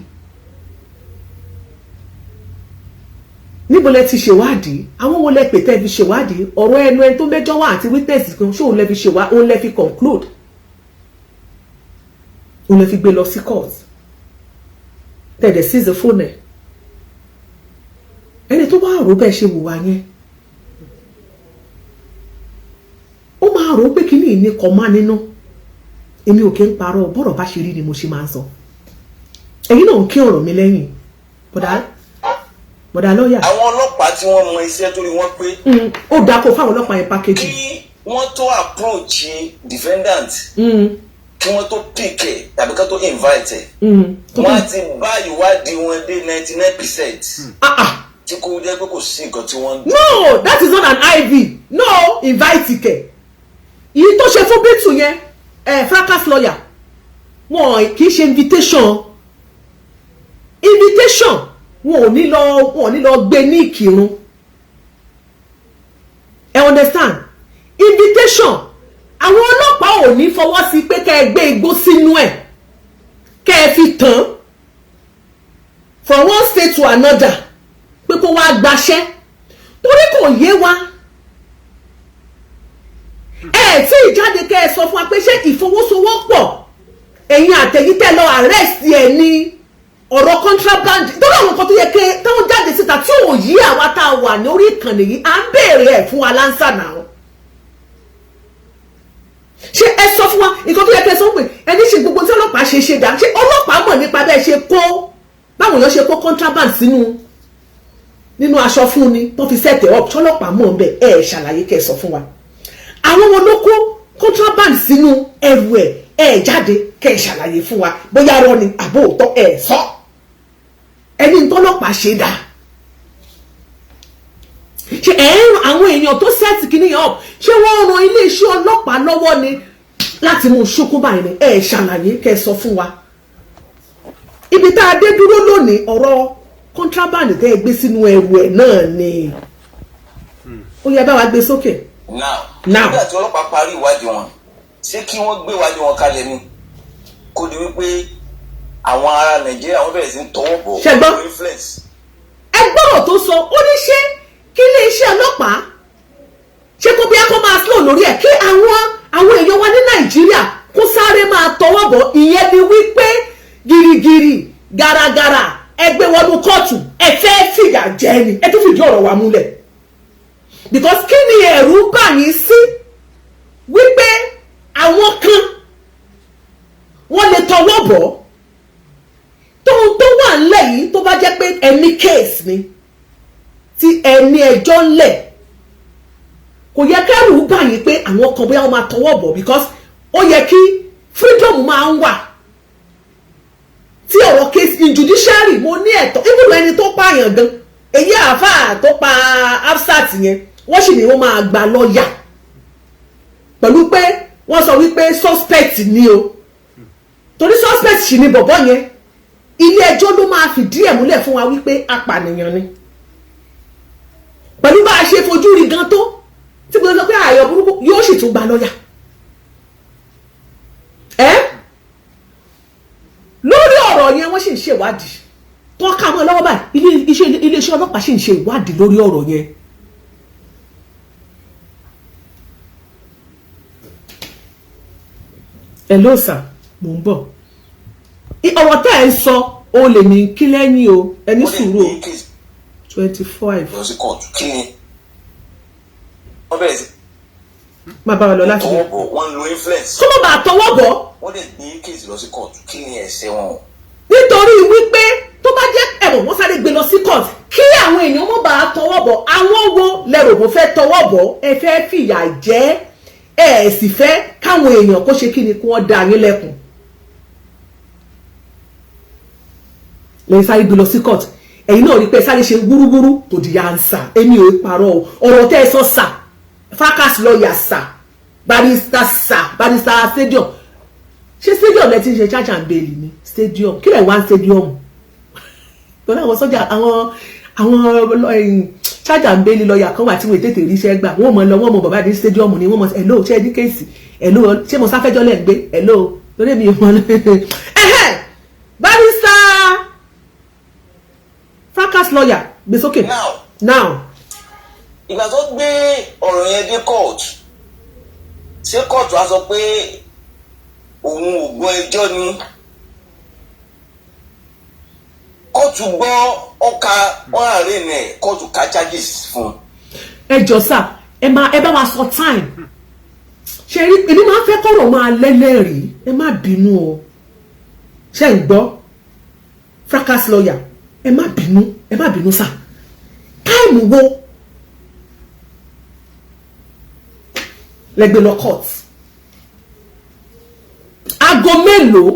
níbo lẹ ti ṣèwádìí àwọn wo lẹ pè tẹ́ fi ṣèwádìí ọ̀rọ̀ ẹnu ẹni tó mẹ́jọ wá àti witness kan ṣé òun lẹ fi ṣèwádìí òun lẹ fi conclude òun lẹ fi gbé lọ sí court tẹ̀dẹ̀ seize fóònù ẹ̀ ẹni tó bá rò bẹ́ẹ̀ ṣe wùwà yẹn ó máa rò pé kíní ìní kọ má nínú èmi ò kí ń parọ́ bọ́rọ̀ bá ṣe rí ni mo ṣe máa ń sọ ẹ̀yin náà ń kí ọ̀rọ̀ mi lẹ́yìn bọ̀dá lọ́ọ̀yà. àwọn ọlọ́pàá tí wọ́n mọ iṣẹ́ torí wọ́n pé. ó dáa kó fáwọn ọlọ́pàá yẹn pákéjì. kí wọ́n tó approach defendant. kí wọ́n tó pick ẹ̀ tàbí ká tó invite ẹ̀. wọ́n á ti bá ìwádìí wọn dé 99%. tí kò jẹ́ pé kò sí nǹkan tí wọ́n. no that is not an IV no invite kẹ̀ èyí tó ṣe fún Bintu yẹn fracas lawyer wọn kì í ṣe invitation wọn ò ní lọ gbé ní Ìkírun ẹ understand invitation àwọn ọlọ́pàá ò ní fọwọ́ sí pé kẹ́ ẹ gbé igbó sínú ẹ̀ kẹ́ ẹ fi tàn from one state to another pé kó wá gbaṣẹ́ torí kò yé wa tí ìjáde kẹ́ ẹ sọ fún wa pé ṣé ìfọwọ́sowọ́pọ̀ ẹ̀yin àtẹ̀yìntẹ́ lọ arrest ẹ̀ ní ọ̀rọ̀ contraband tó láwọn nǹkan tó yẹ kí táwọn jáde síta tí ò yí àwa tá a wà ní orí ìkànnì yìí à ń béèrè ẹ̀ fún wa lánsà náà ṣé ẹ sọ fún wa nǹkan tó yẹ kí ẹ sọ pé ẹni ṣe gbogbo tí ọlọ́pàá ṣe dá ṣé ọlọ́pàá mọ̀ nípa bẹ́ẹ̀ ṣe kó báwọn èèyàn ṣe kó contraband nínú aṣọ fún ni tó fi set up ṣọlọ́pàá mọ̀ bẹ́ẹ̀ ẹ ṣàlàyé kẹ́ ẹ sọ fún wa àwọn wọn ló kó contraband sínú ẹrù ẹ jáde kẹ́ ẹ ṣàlàyé fún wa bóyá rọ ni àbó òótọ́ ẹ sọ ẹni tọ́lọ́pàá ṣe dáa ṣe àwọn èèyàn tó sẹ́ẹ̀tì kìíní yẹn up ṣé wọ́n ran iléeṣẹ́ ọlọ́pàá lọ́wọ́ ni láti mú ṣókó báyìí ni ẹ ṣàlàyé kẹ́ ẹ sọ fún wa ibi tá a dé dúró lónìí ọ̀rọ̀ contraband tẹ́ ẹ gbé sínú ẹrù ẹ̀ náà ni ó yẹ bá wa gbé sókè. now nígbà tí ọlọ́pàá parí ìwádìí wọn ṣé kí wọ́n gbé ìwádìí wọn kalẹ̀ ni kó di wípé àwọn ará nàìjíríà wọ́n bẹ̀rẹ̀ sí ń tọwọ́ bọ̀ ṣẹgbọ́n influence. ẹgbọ́n tó sọ ó ní ṣé kí iléeṣẹ́ ọlọ́pàá ṣé kó bí a kó máa slow lórí ẹ̀ kí àwọn èèyàn wa ní nàìjíríà kó sáré máa tọwọ́ bọ̀ ìyẹn ni wípé gírígírí gàràgàrà ẹgbẹ́ wọnú kóòtù ẹ fẹ́ fìyà jẹ ni ẹ tún fìdí ọ̀rọ̀ wa múlẹ̀ because kí ni ẹ̀rù bà yín sí wípé àwọn kan wọ́n lè tọwọ́ bọ̀ tóun tó wà ńlẹ̀ yìí tó bá jẹ́ pé ẹni case ni tí ẹni ẹjọ́ ńlẹ̀ kò yẹ kẹ́rù bà yín pé àwọn kan bóyá wọ́n máa tọwọ́ bọ̀ because ó yẹ kí freedom máa ń wà tí ọ̀rọ̀ case in judiciary mo ní ẹ̀tọ́ ibùdó ẹni tó pààyàn gan èyí àáfàá tó pa absat yẹn wọ́n sì ní wọ́n máa gba lọ́ọ̀yà pẹ̀lú pé wọ́n sọ wípé suspect ni o torí suspect sì ni bọ̀bọ̀ yẹn ilé ẹjọ́ ló máa fìdí ẹ̀ múlẹ̀ fún wa wípé apànìyàn ni pẹ̀lú bá a ṣe fojú rí gan tó tí mo sọ pé ààyò burúkú yóò sì tún gba lọ́ọ̀yà lórí ọ̀rọ̀ yẹn wọ́n sì ń ṣe ìwádìí tó ká mọ́ lọ́wọ́ báyìí iléeṣẹ́ ọlọ́pàá sì ń ṣe ìwádìí lórí ọ̀rọ̀ yẹn. hello sir mo ń bọ̀ ọ̀rọ̀ tẹ́ ẹ̀ ń sọ o lè ní kí lẹ́yìn o ẹni sùúrù o 25. lọ sí kóòtù kí ni wọ́n bẹ̀rẹ̀ sí. má bá wa lọ láti tọwọ́ bọ̀ wọ́n ń lo influence. kó má bàa tọwọ́ bọ̀. wọ́n lè gbé kéèsì lọ sí kóòtù kí ni ẹ̀ṣẹ̀ wọn. nítorí wípé tó bá jẹ́ ẹ̀wọ̀n wọ́n sáré gbé lọ sí court kí àwọn èèyàn mọ̀ bá tọwọ́ bọ̀ àwọn wo lẹ́rù mo fẹ́ tọwọ́ bọ̀ ẹ fẹ́ fìyà jẹ ẹ sì fẹ́ káwọn èèyàn kó ṣe kí ni kí wọ́n dá yín lẹ́kùn lẹ́yìn sáré gbé lọ sí court ẹ̀yin náà rí pé sáré ṣe wúrúwúrú tó di answer èmi ò parọ́ ọ̀rọ̀ tẹ́ ẹ sọ sà fracas lawyer sà barrister sà barrister stadium ṣé stadium lẹ ti ń ṣe charge and bail ni stadium kí lẹ̀ wá stadium lọ́nà àwọn sọ́jà àwọn charge and bail lọ́ọ̀yà kan wà tí wọ́n tètè ríṣẹ́ gbà wọ́n mọ̀ lọ wọ́n mọ̀ bàbá ní stadium ni wọ́n mọ̀ hello ṣé ẹni kéèsì hello ṣé mo sáfẹ́jọ́ lẹ̀ ń gbé hello lórí mi mọ̀ barrister fracas lawyer gbé sókè. now ìgbà tó gbé ọ̀rọ̀ yẹn dé kóòtù ṣé kóòtù á sọ pé òun ò gbọ́ ẹjọ́ ni kóòtù gbọ́ ọkà ọ̀rẹ́ rẹ̀ kóòtù ká charges fún. ẹ jọ sá ẹ bá wa sọ time ṣe rí èmi máa ń fẹ́ kọ́rọ̀ máa lẹ́lẹ́rìí ẹ má bínú o ṣe ń gbọ́ fracas lawyer ẹ má bínú sá táìmù wo lẹ́gbẹ̀ẹ́ lọ court aago mélòó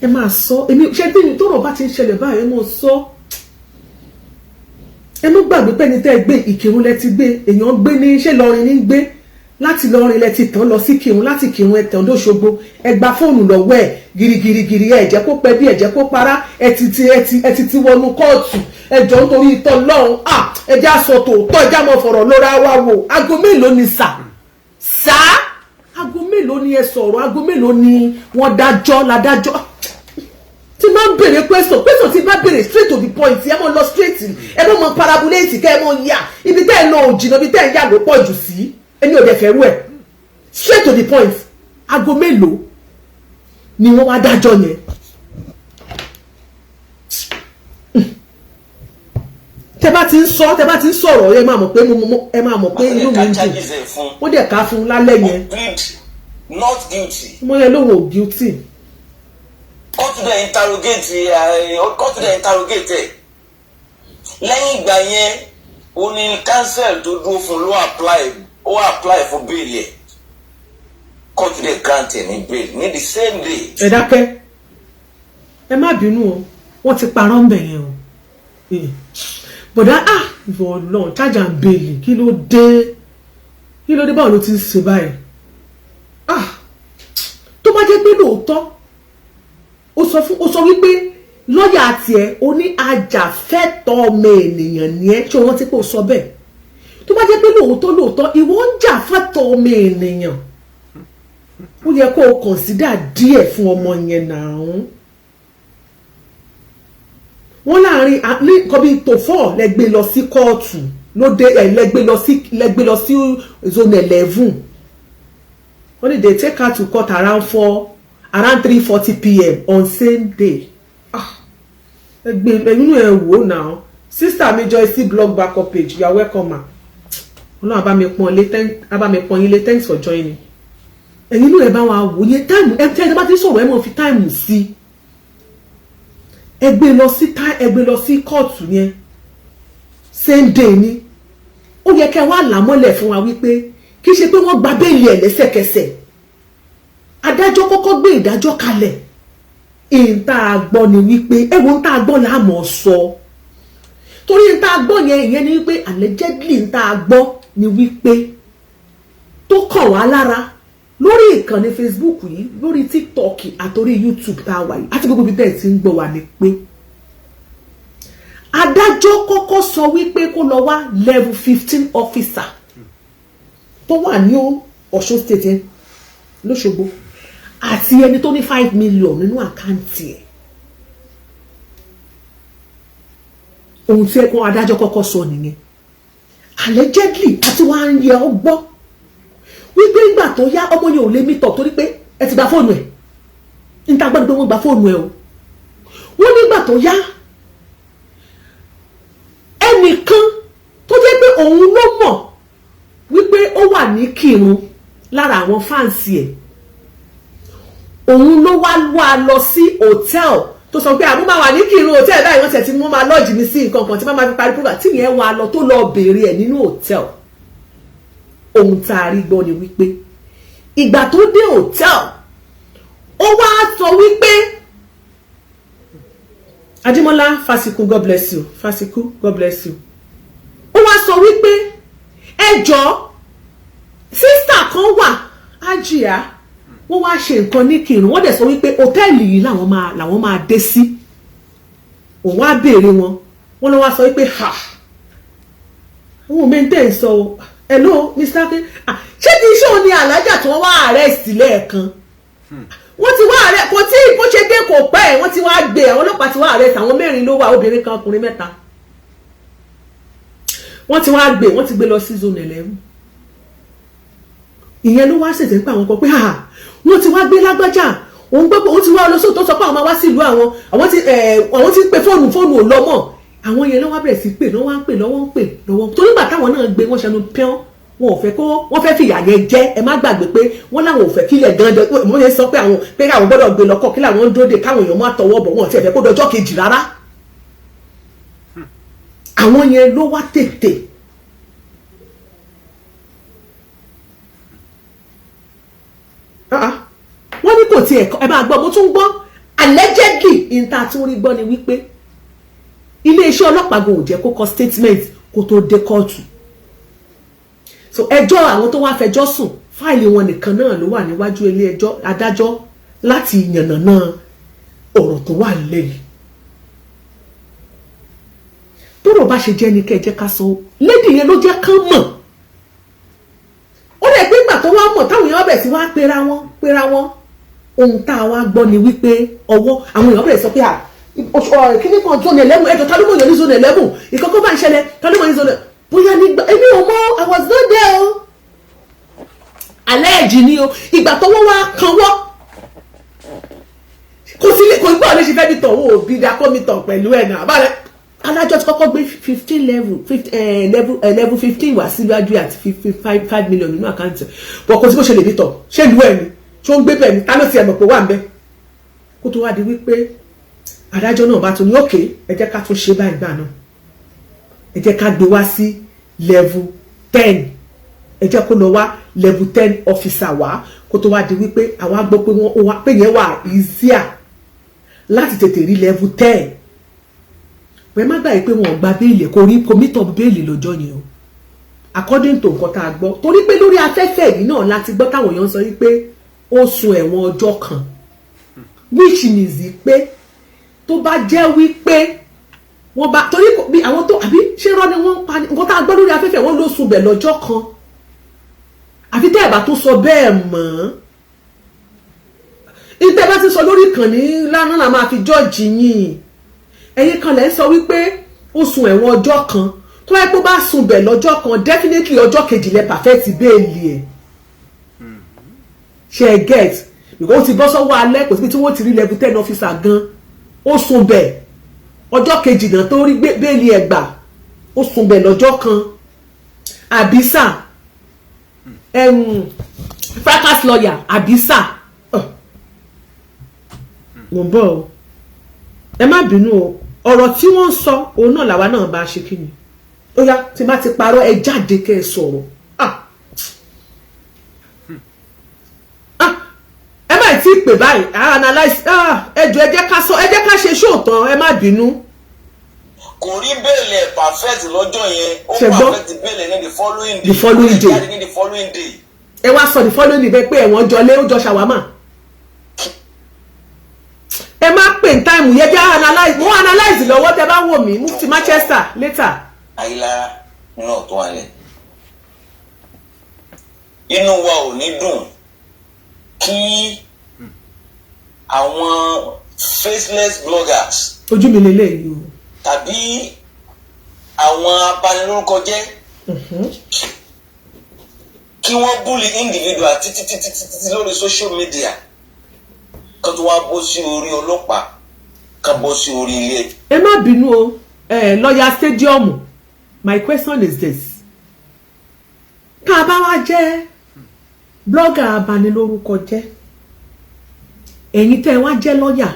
ẹ máa sọ èmi ṣe tí tọ́rọ̀ bá ti ń ṣẹlẹ̀ báyìí ẹ máa sọ ẹ mú gbàgbé pẹ́ni tẹ́ ẹ gbé Ìkìrun lẹ ti gbé èèyàn gbé ní ṣé lọrin ní gbé láti lọrin lẹ ti tàn lọ sí Ìkìrun láti Ìkìrun ẹ tàn lóṣogbo ẹ gba fóònù lọ́wọ́ ẹ girigirigiri ẹ jẹ́ kó pẹ́ bí ẹ jẹ́ kó para ẹ ti wọnú kóòtù ẹ jọ nítorí ìtọ́ lọ́hùn ẹ já sọ tòótọ́ ẹ já mọ fọ̀rọ̀ lóra wa wò aago mélòó ni sà aago mélòó ni ẹ sọ̀rọ̀ aago mélòó ni wọ́n dájọ́ ládájọ́ tí máa ń bèrè question tí bá bèrè straight to the point ẹ mọ lọ straight ẹ mọ mọ parabolate kẹ ẹ mọ yà ibi tẹ́ ẹ lọ òjìnà ibi tẹ́ ẹ yà ló pọ̀ jù sí ẹni ò dẹ̀ fẹ́ rú ẹ̀ straight to the point aago mélòó ni wọ́n wá dájọ́ yẹn tẹ́ bá ti ń sọ̀rọ̀ ẹ máa mọ̀ pé inú mi ń dùn wọ́n dẹ̀ ká fún lálẹ́ yẹn not guilty. mo yẹ lóhùn ò guilty. kóòtù dẹ̀ interrogate lẹ́yìn ìgbà yẹn ó ní cancel tó dúró fún ló apply fún bail yẹ court dey grant ẹ ní bail ní the same day. ẹ dákẹ́ ẹ má bínú o wọ́n ti parọ́ ń bẹ̀ yẹn o bọ̀dá ìwọ náà charge and bail kí ló dé báwo ló ti ń ṣe báyìí tó bá jẹ́ pé lóòótọ́ ó sọ wípé lọ́ọ̀yà tiẹ̀ ó ní ajàfẹ́tọ̀ọ́ ọmọ ènìyàn ni ẹ́ ṣé wọ́n ti pé ó sọ bẹ́ẹ̀ tó bá jẹ́ pé lóòótọ́ ìwọ ń jà fẹ́tọ̀ọ́ ọmọ ènìyàn ó yẹ kó o consider díẹ̀ fún ọmọ yẹn náà wọ́n láàrin nǹkan bíi tó 4 lẹ́gbẹ́ lọ sí kóòtù lóde lẹ́gbẹ́ lọ sí zone 11 wọ́n ní they take her to court around 3:40 p.m. on same day. Ẹ̀yin ẹ wò now sister mi Joyce blog backup page you are welcome ma. Ọlọ́run abá mi pọ́n ilé thanks for joining. Ẹ̀yin ẹ bá wa wò yẹn time ẹ tẹ́ ẹ bá ti sọ̀rọ̀ ẹ mọ̀ fi time sí. Ẹ gbé lọ sí kóòtù yẹn same day ni. Ó yẹ kẹ́ wá là mọ́lẹ̀ fún wa wípé kì í ṣe pé wọ́n gba béèlì ẹ̀ lẹ́sẹ̀kẹsẹ̀. Adájọ́ kọ́kọ́ gbé ìdájọ́ kalẹ̀. Ìta gbọ́ ni wípé ẹ̀wọ̀n tá gbọ́ là mọ̀ sọ. Torí ìta gbọ́ yẹn ìyẹn ni wípé allegedly ìta gbọ́ ni wípé tó kàn wá lára lórí ìkànnì Facebook yìí lórí TikTok àtòrí YouTube tá a wà yìí àti gbogbo ibi tẹ́ ẹ̀ ti ń gbọ́ wa ni pé adájọ́ kọ́kọ́ sọ wípé kó lọ wá level 15 officer tó wà ní Ọ̀ṣun state yẹn lóṣogbo àti ẹni tó ní 5 million nínú àkáǹtì ẹ̀ ohun tí ẹ̀kọ́ adájọ́ kọ́kọ́ sọ nìyẹn allegedly àti wàá ń yẹ ọ gbọ́ wípé ìgbà tó yá ọmọ yẹn ò lè mítọ̀ torí pé ẹ ti gba fóònù ẹ̀ níta gbọ́dọ̀ pé wọ́n gba fóònù ẹ̀ o wọ́n nígbà tó yá ẹnìkan tó jẹ́ pé òun ló mọ̀ wípé ó wà ní Kírun lára àwọn fáǹsì ẹ̀ òun ló wá lọ sí hòtẹ́ẹ̀lì tó sọ pé àmú máa wà ní Kírun hòtẹ́ẹ̀lì báyìí wọ́n tẹ̀ tí mo máa lọ́ọ̀jì mi sí nǹkan kan tí máa fi parí program tí yẹn wà lọ tó lọ béèrè ẹ̀ nínú hòtẹ́ẹ̀lì ohun tá a rí gbọ́ ni wípé ìgbà tó dé hòtẹ́ẹ̀lì ó wá sọ wípé Ajímọ́lá Fásikú God bless you Fásikú God bless you ó wá sọ wípé ẹjọ́ sísítà kan wà ájíà wọ́n wá ṣe nǹkan ní Kírun wọ́n dẹ̀ sọ wípé hòtẹ́ẹ̀lì yìí làwọn máa dé sí òun wá béèrè wọ́n lọ wá sọ wípé àwọn mẹ́ńtẹ́ sọ hello Mr. Akin ṣé kí iṣẹ́ òní alájà tí wọ́n wá arrest lẹ́ẹ̀kan wọ́n ti wá arrest kò tí bó ṣe dé kò pẹ́ wọ́n ti wá gbé àwọn ọlọ́pàá ti wá arrest àwọn 4 ló wà obìnrin kan ọkùnrin 3 wọ́n ti wá gbé wọ́n ti gbé lọ sí zone 11 ìyẹn ló wá ṣètò nípa àwọn kan pé wọ́n ti wá gbé lágbájá òun gbọ́ pé òun ti wá lọ sóòótọ́ sọ pé àwọn máa wá sí ìlú àwọn ti pe fóònù ò lọ mọ́ àwọn yẹn ló wá bẹ̀rẹ̀ sí pè lọ́wọ́ ń pè lọ́wọ́ torí gbà táwọn náà gbé wọ́n ṣẹnu pẹ́ọ́n wọn ò fẹ́ kó wọ́n fẹ́ fìyà yẹn jẹ ẹ má gbàgbé pé wọ́n láwọn ò fẹ́ kílẹ̀ dandan wọ́n yẹn sọ pé àwọn gbọ́dọ̀ gbé lọ́kọ̀ kí làwọn ń dóde káwọn èèyàn má tọwọ́ bọ̀ wọn ò tiẹ̀ fẹ́ kó dọjọ́ kejì rárá àwọn yẹn ló wá tètè wọ́n ní kò tiẹ̀ ẹ máa gbọ́ mo tún gbọ́ allegedly ìta tí wọ́n rí gbọ́ ni wípé iléeṣẹ́ ọlọ́pàá gan ò jẹ́ kó kọ statement kó tó dé kóòtù so ẹjọ́ àwọn tó wá fẹjọ́ sùn fáìlì wọn nìkan náà ló wà níwájú ilé ẹjọ́ adájọ́ láti yànnàná ọ̀rọ̀ tó wà lẹ́yìn tọ́rọ̀ bá ṣe jẹ́ ní kẹ́jẹ́ ká sọ lédì yẹn ló jẹ́ kán mọ̀ ó lè pé ìgbà tó wá mọ̀ táwọn èèyàn bẹ̀rẹ̀ sí wá pera wọn ohun tá a wá gbọ́ ni wípé ọwọ́ àwọn èèyàn bẹ̀rẹ̀ sọ pé kíní kan zone 11 ẹjọ́ ta ló mọ̀ yẹn ní zone 11 ìkọ́kọ́ bá ń ṣẹlẹ̀ ta ló mọ̀ ní zone bóyá nígbà èmi ò mọ̀ I was not there o alẹ́ ẹ̀jì ni o ìgbà tó wọ́n wá kanwọ́ kò gbọ́ lè ṣe fẹ́ mi tàn wọ́n òbí dakọ́ mi tàn pẹ̀lú ẹ̀ náà bá rẹ̀ alájọ́ ti kọ́kọ́ gbé 15 level 15 wá síwájú àti 5 million nínú àkáǹtì bọ̀ kò sí bó ṣe lè bí tọ̀ ṣé ìlú ẹ̀ ni ṣó ń gbé bẹ̀ ni ta ló ti ẹ̀mọ̀ pé wà ń bẹ́ kó tó wá di wípé adájọ́ náà bá tún ní òkè ẹ jẹ́ ká tún ṣe báyìí gbà náà ẹ jẹ́ ká gbé wá sí level 10 ẹ jẹ́ kó lọ wá level 10 officer wá kó tó wá di wípé àwa gbọ́ pé wọ́n wá pé yẹn wà easier láti tètè rí level 10 wẹ́n má gbàgbé pé wọ́n gba béèlì kò rí commit up béèlì lọ́jọ́ yẹn o according to nǹkan tá a gbọ́ torí pé lórí afẹ́fẹ́ yìí náà láti gbọ́ táwọn èèyàn sọ wípé ó sùn ẹ̀wọ̀n ọjọ́ kan which means pé tó bá jẹ́ wípé wọ́n bá torí bí àwọn tó àbí ṣé rọ́ ni wọ́n pa nǹkan tá a gbọ́ lórí afẹ́fẹ́ wọ́n ló sùn bẹ̀ lọ́jọ́ kan àfi tẹ́ ẹ̀ bá tó sọ bẹ́ẹ̀ mọ́ ìtẹ́ bá ti sọ lórí ìkànnì lánàá la máa fi jọ́ọ̀jì yín ẹ̀yin kan lẹ́ ń sọ wípé ó sùn ẹ̀wọ̀n ọjọ́ kan tó wáyé pé ó bá sùn bẹ̀ lọ́jọ́ kan definitely ọjọ́ kejì lẹ perfect béèlì ẹ̀ ṣe ẹ get because ó ti bọ́ sọ́wọ́ alẹ́ kò síbi tí wọ́n ti rí level 10 officer gan ó sùn bẹ̀ ọjọ́ kejì náà tó rí béèlì ẹ̀ gbà ó sùn bẹ̀ lọ́jọ́ kan àbísà fracas lawyer àbísà mo ń bọ̀ o ẹ má bínú o ọ̀rọ̀ tí wọ́n ń sọ òun náà làwa náà bá ṣe kí ni ó yá tí bá ti parọ́ ẹ jáde kẹ́ ẹ sọ̀rọ̀ ẹ má tí ì pè báyìí analyse ẹ jọ̀ọ́ ẹ jẹ́ ká ṣe ṣóòtán ẹ má bínú. kò rí bẹ́ẹ̀lì ẹ̀ perfect lọ́jọ́ yẹn ó perfect bẹ́ẹ̀lì ní the following day ẹ wá sọ the following day bẹ́ẹ̀ pé ẹ̀wọ̀n jọlé ó jọ ṣàwámà ẹ má pè ní táìmù yẹn jẹ́ analyse mo analyse lọ́wọ́ tẹ bá wò mí mufti Manchester later. Ayílára nínú ọ̀tún alẹ́ inú wa ò ní dùn kí àwọn faceless bloggers ojú mi lélẹ́yìí o tàbí àwọn abanilórúkọ jẹ́ kí wọ́n bully individual títí lórí social media kan tó wá bọ́ sí orí ọlọ́pàá kan bọ́ sí orí ilé. ẹ má bínú o lọ́ọ̀yà stadium my question is this ká bá wá jẹ́ blogger abanilórúkọ jẹ́ ẹ̀yin tẹ́ ẹ wá jẹ́ lọ́ọ̀yà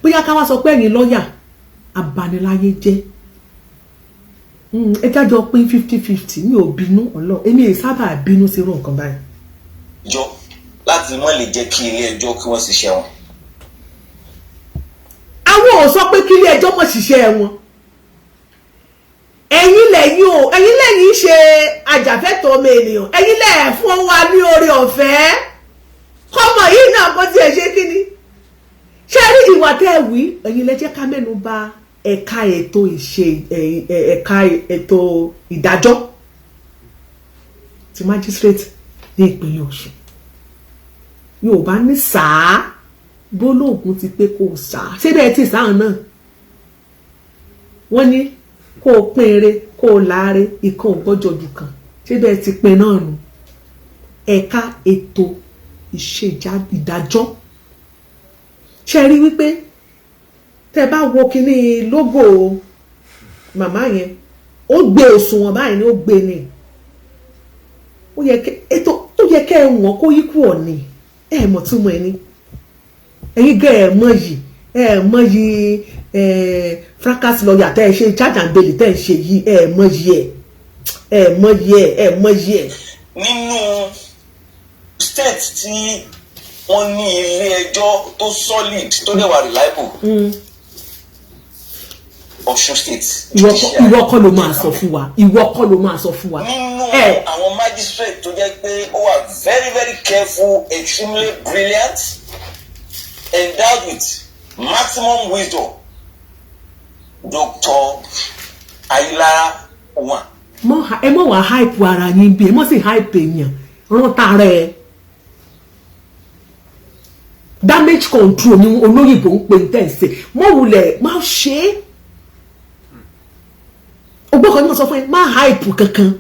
bóyá ká wá sọ pé ẹ̀yin lọ́ọ̀yà abaniláyé jẹ́ ẹ jájọ pín 50-50 mi ò bínú ọlọ èmi ì sábà bínú sí irú nǹkan báyìí. jọ láti mọ lè jẹ́ kí ilé ẹjọ́ kí wọ́n ṣiṣẹ́ wọn. àwọn ò sọ pé kí ilé ẹjọ́ mọ̀ ṣiṣẹ́ wọn ẹ̀yin lẹ́yìn ṣe àjàfẹ́tọ̀ọ́ ọmọ ènìyàn ẹ̀yin lẹ́ẹ̀ fún wa ní oore ọ̀fẹ́ kọ́mọ yìí náà kó tiẹ̀ ṣe kí ni ṣé rí ìwà tẹ́ ẹ wí ẹ̀yin lẹ jẹ́ ká mẹ́nu bà ẹ̀ka ètò ìdájọ́ ti magistrate ní ìpínlẹ̀ Ọ̀ṣun Yorùbá ní sáà bólóògùn ti pé kó sáà ṣé bẹ́ẹ̀ tí sáà náà wọ́n ní kó o pín eré kó o láre ìkan ò gbọ́jọ jù kan ṣé bẹ́ẹ̀ ti pín náà nù ẹ̀ka ètò ìdájọ́ ṣe rí wípé tẹ́ bá wo kíní lógò màmá yẹn ó gbé òṣùwọ̀n báyìí ni ó gbé ni ó yẹ kẹ́ ẹ wọ̀n kó yíkú ọ̀nì ẹ mọ̀ túmọ̀ ẹni ẹ̀yin gẹ́ ẹ mọ̀ yìí fracas lawyer tẹ́ ẹ ṣe charge and bail tẹ́ ẹ ṣe yìí ẹ mọ̀ yìí ẹ. nínú state tí wọ́n ní ilé ẹjọ́ tó solid tó dẹ̀ wà reliable. Ọ̀ṣun state. ìwọ kọ́ ló máa sọ fún wa. nínú àwọn magistrate tó jẹ́ pé ó wà very very careful extremely brilliant endowed with maximum wisdom Dr. Ayílára wà. ẹ mọ̀ wá hype ara yín bí ẹ mọ̀ sí hype èèyàn rántá rẹ̀ damage control ni olóyìnbó ń pè tẹ̀sí mọ̀ wulẹ̀ má ṣe é ọgbọ́n kan ní mo sọ fún ẹ má hype kankan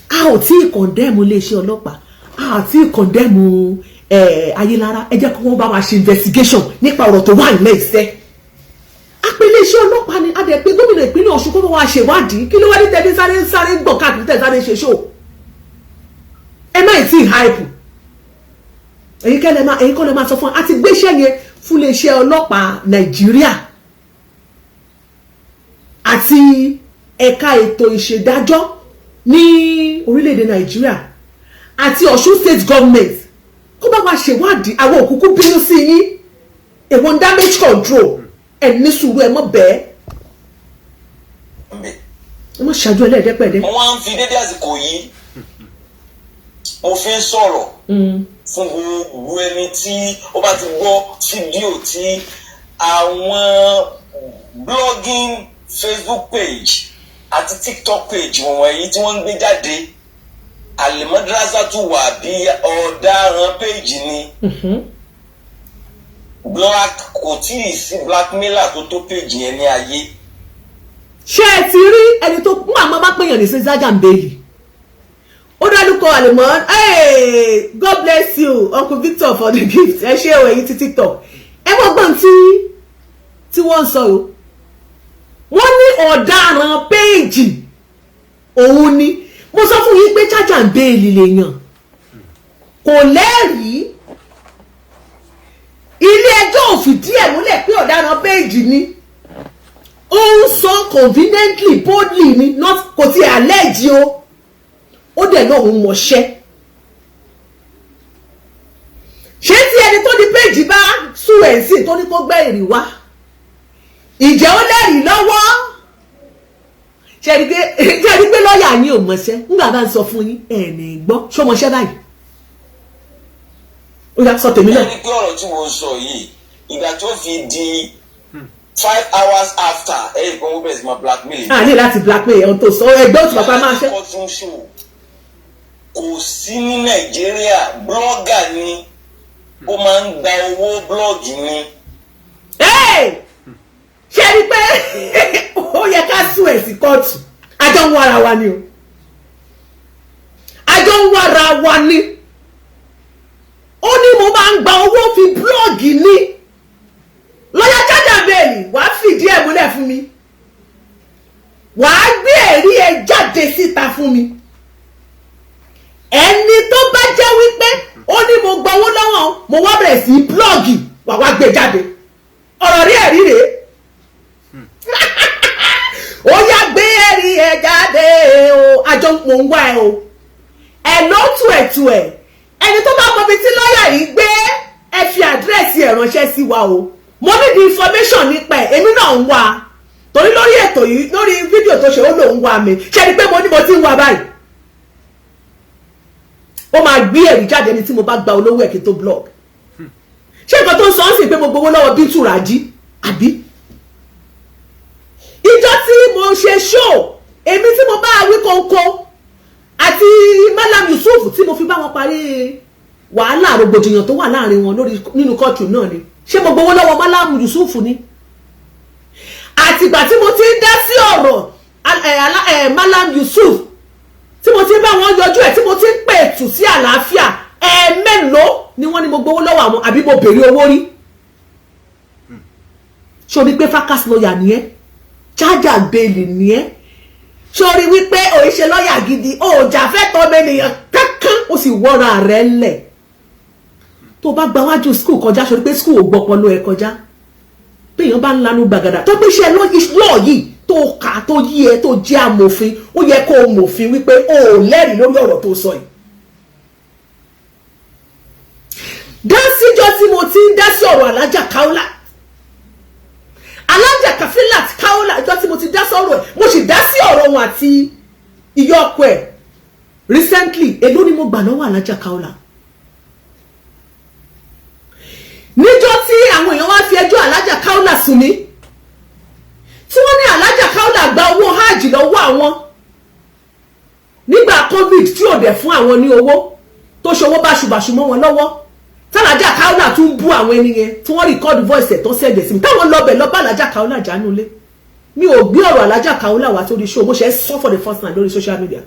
a ò tí ì condemn iléeṣẹ́ ọlọ́pàá a ò tí ì condemn Ayílára ẹ jẹ́ kí wọ́n bá wa ṣe investigation nípa ọ̀rọ̀ tó wà nílẹ̀ ìṣẹ́ apẹ iléeṣẹ́ ọlọ́pàá ni a dẹ̀ pé gómìnà ìpínlẹ̀ Ọ̀ṣun kó bá wa ṣèwádìí kí ló wá ní tẹ̀lé sáré gbọ̀n káàkiri tẹ̀ sáré ṣe ṣó ẹ má ì tí ì hype ẹ̀yin kọ́ lè máa sọ fún wa a ti gbéṣẹ́ yẹn fún iléeṣẹ́ ọlọ́pàá Nàìjíríà àti ẹ̀ka ètò ìṣèdájọ́ ní orílẹ̀-èdè Nàìjíríà àti Ọ̀ṣun state government kó bá wa ṣèwádìí àwọn òkúkú bínú sí yín èwo damage control ẹ̀ ní sùúrù ẹ̀ mọ́ bẹ́ẹ̀ ẹ mọ́ ṣáájú ẹlẹ́ẹ̀dẹ́pẹ̀ẹ́dẹ́. mo wá ń fi dédé àsìkò yìí mo fi ń sọ̀rọ̀ fún gbogbo ẹni tí ó bá ti gbọ́ fídíò tí àwọn blogging Facebook page àti TikTok page wọ̀nyí tí wọ́n ń gbé jáde àlèmọ́dúrásá tún wà bí ọ̀daràn page ni black kò tí ì sí blackmailer tó page yẹn ní ayé. ṣé ẹ ti rí ẹni tó kún àmọ́ bá pèèyàn ní sí Zajambeli ó dárúkọ àlèmọ́ God bless you Uncle Victor for the gift ẹ ṣé o èyí ti TikTok ẹ gbọ́gbọ́n tí wọ́n ń sọ o wọ́n ní ọ̀daràn péèjì òun ni mo sọ fún yín pé Zajambeli lèèyàn kò lẹ́rìí ilé ẹjọ́ ò fìdí ẹ̀ múlẹ̀ pé ọ̀daràn péèjì ni ó ń sọ conveniently boldly ni kò ti allege o ó dẹ̀ lóun mọ̀ṣẹ́ ṣé tí ẹni tó ní péèjì bá sùn ẹ̀ sí tó ní kó gbẹ́ èrè wá ìjẹ́ ó lẹ́rìí lọ́wọ́ ṣe rí pé lọ́ọ̀yà yín ò mọ̀ṣẹ́ nígbà bá ń sọ fún yín ẹ̀ ní gbọ́ ṣó mọ̀ṣẹ́ báyìí ó yá sọ tèmi náà. ẹni pé ọ̀rọ̀ tí mo sọ yìí ìgbà tó fi di 5 hours after ẹ̀yìn kan ó bẹ̀rẹ̀ sí máa blackmail. a ní láti blackmail ohun tó sọ ẹgbẹ́ òtún bàbá máa ṣe. Courtroom show kò sí ní Nàìjíríà blogger ni ó máa ń gba owó blọ́ọ̀gì ni. ṣe rí pé ó yẹ ká sún ẹ̀ sí kóòtù àjọ ń wára wa ni o àjọ ń wára wa ni ó ní mo máa ń gba owó fi blọ́ọ̀gì ni lọ́yà Zajambeli wàá fìdí ẹ̀ múlẹ̀ fún mi wàá gbé ẹ̀rí ẹ̀ jáde síta fún mi ẹni tó bá jẹ́ wípé ó ní mo gba owó lọ́wọ́ mo wá bẹ̀rẹ̀ sí blọ́ọ̀gì wà wá gbé jáde ọ̀rọ̀ rí ẹ̀rí rèé ó yá gbé ẹ̀rí ẹ̀ jáde o àjọ mò ń wá ẹ o ẹ̀ ló tu ẹ̀ ẹni tó bá mọ ibi tí lọ́ọ̀yà yìí gbé ẹ fi àdírẹ́sì ẹ̀ ránṣẹ́ sí wa o mo ní di information nípa ẹ̀ èmi náà ń wá torí lórí ètò yìí lórí fídíò tó ṣe ó lòún wá mi ṣe ni pé mo ní mo ti ń wá báyìí ó máa gbé ẹ̀rí jáde ní tí mo bá gba olówó ẹ̀ kí n tó blog ṣé nǹkan tó ń sọ ń sìn pé mo gbowó lọ́wọ́ Bintu Raji àbí ìjọ tí mo ṣe show èmi tí mo bá wí kónkó àti Malam Yusuf tí mo fi bá wọn parí wàhálà rògbòdìyàn tó wà láàrin wọn lórí nínú courtroom náà ni ṣé mo gbowó lọ́wọ́ Malam Yusuf ni àtìgbà tí mo ti ń dá sí ọ̀rọ̀ Malam Yusuf tí mo ti bá wọn yọjú ẹ̀ tí mo ti ń pè tù sí àlàáfíà mélòó ni wọ́n ní mo gbowó lọ́wọ́ àwọn àbí mo béèrè owó rí sórí pé fracas lawyer nìyẹn Zajambeli nìyẹn sórí wípé òun ṣe lọ́ọ̀yà gidi òòjà fẹ́ tọ́ mẹ́nìyàn kankan ó sì wọ́ra rẹ̀ lẹ̀ tó bá gba wájú skul kọjá sórí pé skul ò gbọ́pọ̀ ló ẹ kọjá pé èèyàn bá ń lanu gbàgàdà tó pé iṣẹ́ lọ́ọ̀ yìí tó kà tó yí ẹ tó jẹ́ amòfin ó yẹ kó o mòfin wípé o ò lẹ́rìí lórí ọ̀rọ̀ tó sọ yìí. dásíjọ́ tí mo ti ń dá sí ọ̀rọ̀ alájà Kaola alájà Kafilat Kaola ìjọ tí mo ti dá sọ̀rọ̀ ẹ̀ mo sì dá sí ọ̀rọ̀ wọn àti ìyá ọkọ ẹ̀ recently èló ni mo gbà lọ́wọ́ alájà Kaola níjọ́ tí àwọn èèyàn wá fi ẹjọ́ alájà Kaola sùn mí tí wọ́n ní alájà Kaola gba owó hajj lọ́wọ́ àwọn nígbà covid tí ò dẹ̀ fún àwọn ní owó tó ṣòwò báṣubàṣu mọ́ wọn lọ́wọ́ tálájà Kaola tún bú àwọn ẹni yẹn tí wọ́n record voice ẹ̀ tó sẹ́ẹ̀dẹ̀ sí mi táwọn lọ́bẹ̀ lọ́bà alájà Kaola jánu lé mi ò gbé ọ̀rọ̀ alájà Kaola wá sórí show mo ṣe sọ for the first time lórí social media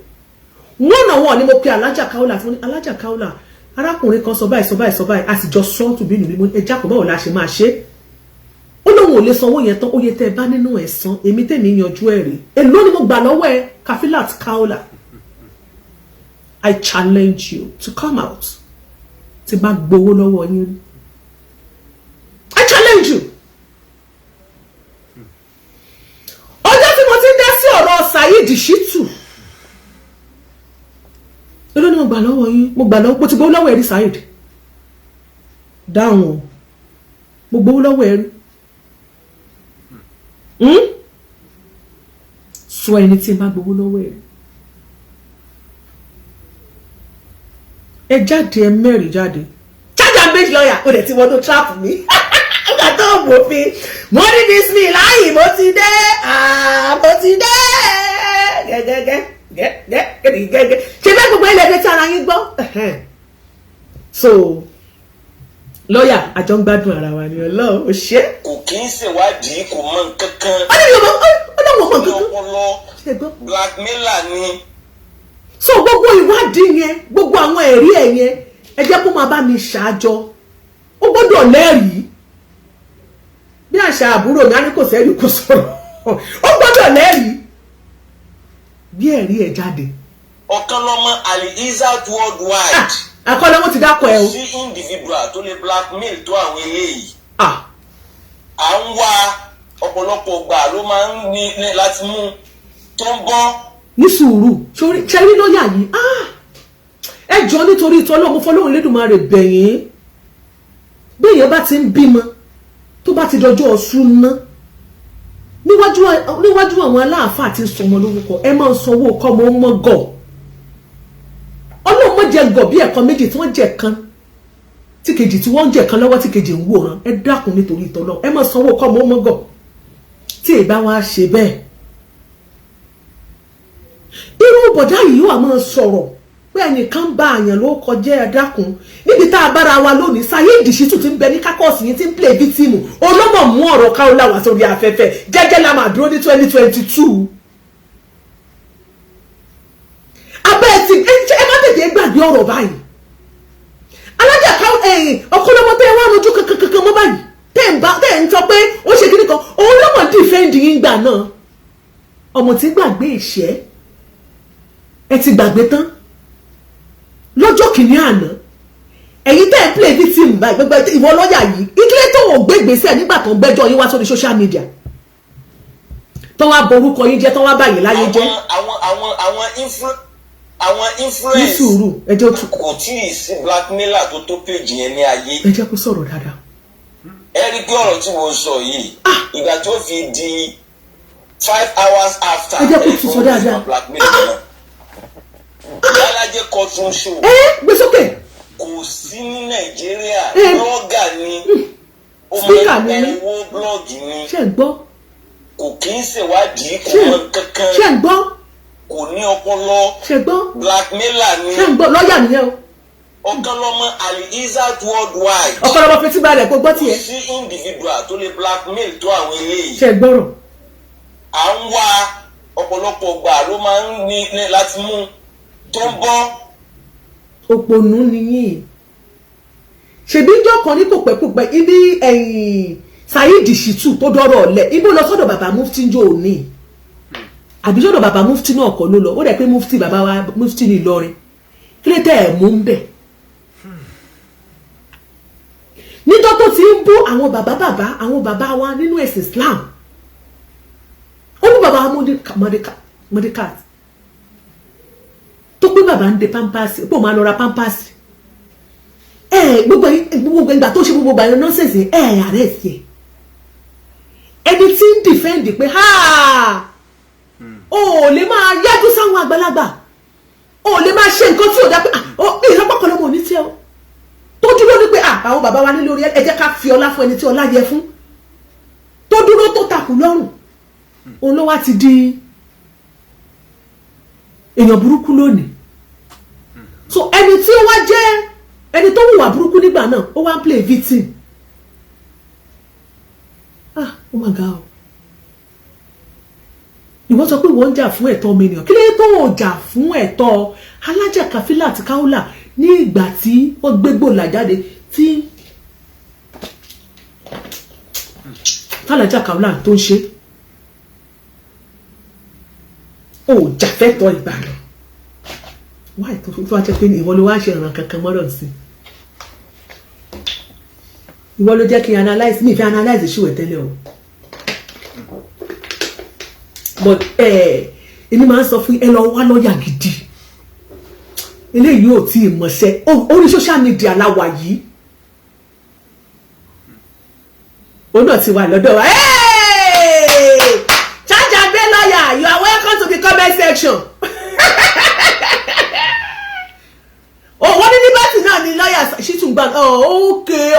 one ni mo pe alájà Kaola tí wọ́n ní alájà Kaola arákùnrin kan sọ báyìí a sì jọ sọ tùbí nù mímú ẹjá kò báwo la ṣe máa ṣe ó lóun ò lè sanwó yẹn tán ó yẹ tẹ́ ẹ bá nínú ẹ̀san èmi tèmi yanjú ẹ̀ rí èló ni mo gbà lọ́wọ́ ẹ Kafilat Kaola I challenge you to come out tí bá gbowó lọ́wọ́ yín I challenge you ọjọ́ tí mo Saheed Shittu ló ní mo gbà lọ́wọ́ yín, mo gbà lọ́wọ́, mo ti gbowó lọ́wọ́ ẹ̀rí Saheed dáhùn o, mo gbowó lọ́wọ́ ẹ̀rí sọ ẹni tí n bá gbowó lọ́wọ́ ẹ̀rí ẹ jáde ẹ mẹ́rin jáde chájà méjì lọ́ọ̀yà ó dẹ̀ ti wọ́n tó trap mi nígbà tó mọ̀ fi wọ́n ní bismillah mo ti dé gẹ́gẹ́gẹ́ ṣe bẹ́ẹ̀ gbogbo ilẹ̀ ẹ̀dẹ́ tí ara yín gbọ́ so lọ́ọ̀yà àjọ ń gbádùn ara wa ni ọlọ́run ò ṣe. kò kí ń ṣèwádìí kò mọ nǹkan kan. ó ní ọlọ́run mọ̀ nǹkan kan. blackmailer ni. so gbogbo ìwádìí yẹn gbogbo àwọn ẹ̀rí ẹ̀ yẹn ẹ jẹ́ kó máa bá mi ṣáájọ ó gbọ́dọ̀ lẹ́rìí bí àṣà àbúrò mi á ní kò sẹ́rìí kò sọ̀rọ̀ ó gbọ́dọ̀ lẹ́rìí bí ẹ̀rí ẹ̀ jáde. ọ̀kan lọ́mọ Alizat worldwide. àkọlẹ̀ wọn ti dákọ̀ ẹ o. sí individual tó lè blackmail tó àwọn eléyìí. à ń wá ọ̀pọ̀lọpọ̀ gbà ló máa ń ní láti mú tó ń bọ́. ní sùúrù ṣẹ́rí lọ́ọ̀yà yìí ẹ jọ nítorí ìtọ́lọ́mọ fọlọ́run Elédùmarè bẹ̀yìn bí èèyàn bá ti ń bímọ tó bá ti dọjọ́ ọ̀sùn ná níwájú àwọn aláàfáà ti sọmọ lórúkọ ẹ máa ń sanwó kọ́mọ ó mọ́ gọ̀ ọlọ́run mọ́ jẹ gọ̀ bí ẹ̀kan méjì tí wọ́n jẹ kan tí kejì tí wọ́n jẹ kan lọ́wọ́ tí kejì ń wòran ẹ dákun nítorí ìtọ́lọ́ ẹ máa sanwó kọ́mọ ó mọ́ gọ̀ tí ìbá wa ṣe bẹ́ẹ̀ irú bọ̀dá yìí wà máa sọ̀rọ̀ pé ẹnìkan bá àyàn ló kọjá ẹ dákun níbi tá a bára wa lónìí Saheed Shittu ti ń bẹ ní kákọ́ọ̀sì yìí ti ń play victim olómọ mú ọ̀rọ̀ káwọ́lá wá sórí afẹ́fẹ́ jẹ́jẹ́ la máa dúró ní 2022. abẹ́ ti ẹ má tètè gbàgbé ọ̀rọ̀ báyìí alájà káwọn ọkọlọmọ tẹ wá lójú kankan mọ́ báyìí tẹ́ ń sọ pé ó ṣe kíní kan òun ló mọ̀ defend yín gbà náà ọmọ tí gbàgbé ìṣẹ́ ẹ ti gbàgbé tán lọ́jọ́ kìíní àná ẹ̀yin tẹ́ ẹ̀ play victim báyìí gbẹgbẹ ìwọ lọ́ọ̀yà yìí ìkílẹ̀ tó wọ́n gbé gbèsè nígbà tó ń gbẹ́jọ́ yín wá sórí social media tó wá borúkọ yín jẹ́ tó wá báyìí láyé jẹ́. àwọn influence ní sùúrù ẹjọ́ tún kò tí ì sí blackmailer tó tó page yẹn ní ayé. ẹ jẹ́ kó sọ̀rọ̀ dáadáa. ẹ rí pé ọ̀rọ̀ tí mo sọ yìí ìgbà tó fi di 5 hours after ẹ jẹ́ kó tún sọ dáadáa. Alájẹ Courtroom show. gbé sókè. kò sí ní Nàìjíríà blọ́gà ni ó máa ń pariwo blọ́ọ̀gì ni ṣé ń gbọ́ kò kí ń ṣèwádìí kò mọ kankan ṣé ń gbọ́ kò ní ọpọlọ ṣé gbọ́ blackmailer ni ṣé ń gbọ́ lọ́ọ̀yà nìyẹn o. ọ̀kan lọ́mọ Alizat worldwide. ọ̀kan lọ́mọ fetí balẹ̀ kó gbọ́ tiẹ̀. kò sí individual tó lè blackmail tó àwọn eléyìí. ṣé gbọ́rọ̀. à ń wá ọ̀pọ̀lọpọ̀ gbà ló máa ń ní láti mú tó ń bọ́. òpònú nìyí ṣèbí ìjọ kan ní kòpẹ́kòpẹ́ ibi Saheed Shittu tó dọ́rọ̀ ọ̀lẹ́ ibo lọ sọ́dọ̀ bàbá mufti njó òní àbí sọ́dọ̀ bàbá mufti náà kọ́ ló lọ ó dẹ̀ pé mufti bàbá wa mufti ní Ìlọrin kí ló tẹ́ ẹ̀ mú ń bẹ̀ níjọ́ tó ti ń bú àwọn bàbá wa nínú ẹ̀sìn Islam ó ní bàbá wa mọ́dékàt tó pé bàbá ń de pampasì pò máa lọ ra pampasì gbogbo ìgbà tó ṣe gbogbo àyàn nọ́sẹ̀sì ààrẹ tiẹ̀ ẹni tí ń dìfẹ́ǹdì pé o lè máa yájú sáwọn àgbàlagbà o lè máa ṣe nǹkan tí ò dá pé ìrọ́pọ̀kọ̀ lọ́mọ ní tí ẹ tó dúró ní pé àwọn bàbá wa ní lórí ẹ jẹ́ ká fi ọlá fún ẹni tí ọlá yẹ fún tó dúró tó takù lọ́rùn òun ló wá ti di èèyàn burúkú lónìí so ẹni tí ó wá jẹ́ ẹni tó hùwà burúkú nígbà náà ó wá ń play victim oh my God ìwọ́n sọ pé wọ́n ń jà fún ẹ̀tọ́ ọmọ ènìyàn kí ló tó ń jà fún ẹ̀tọ́ alájà Kàfílà àti Káólà ní ìgbà tí wọ́n gbégbó là jáde tí alájà Káólà tó ń ṣe ó jà fẹ́tọ́ ìgbà rẹ̀ wáyé tó wá jẹ́ pé ìwọ ló wá ṣe ìràn kankan mọ́rọ̀ sí ìwọ ló jẹ́ kí n analyze mi fẹ́ analyze ṣùwẹ̀ tẹ́lẹ̀ o but èmi máa ń sọ fún ẹ lọ wá lọ́ọ̀yà gidi eléyìí ò tí ì mọ̀ṣẹ́ orí social media láwà yìí òun náà ti wà lọ́dọ̀ wa charge and bail lawyer you are welcome to the comment section wọ́n ní Liberty náà ni lawyer ṣì tún gbà okay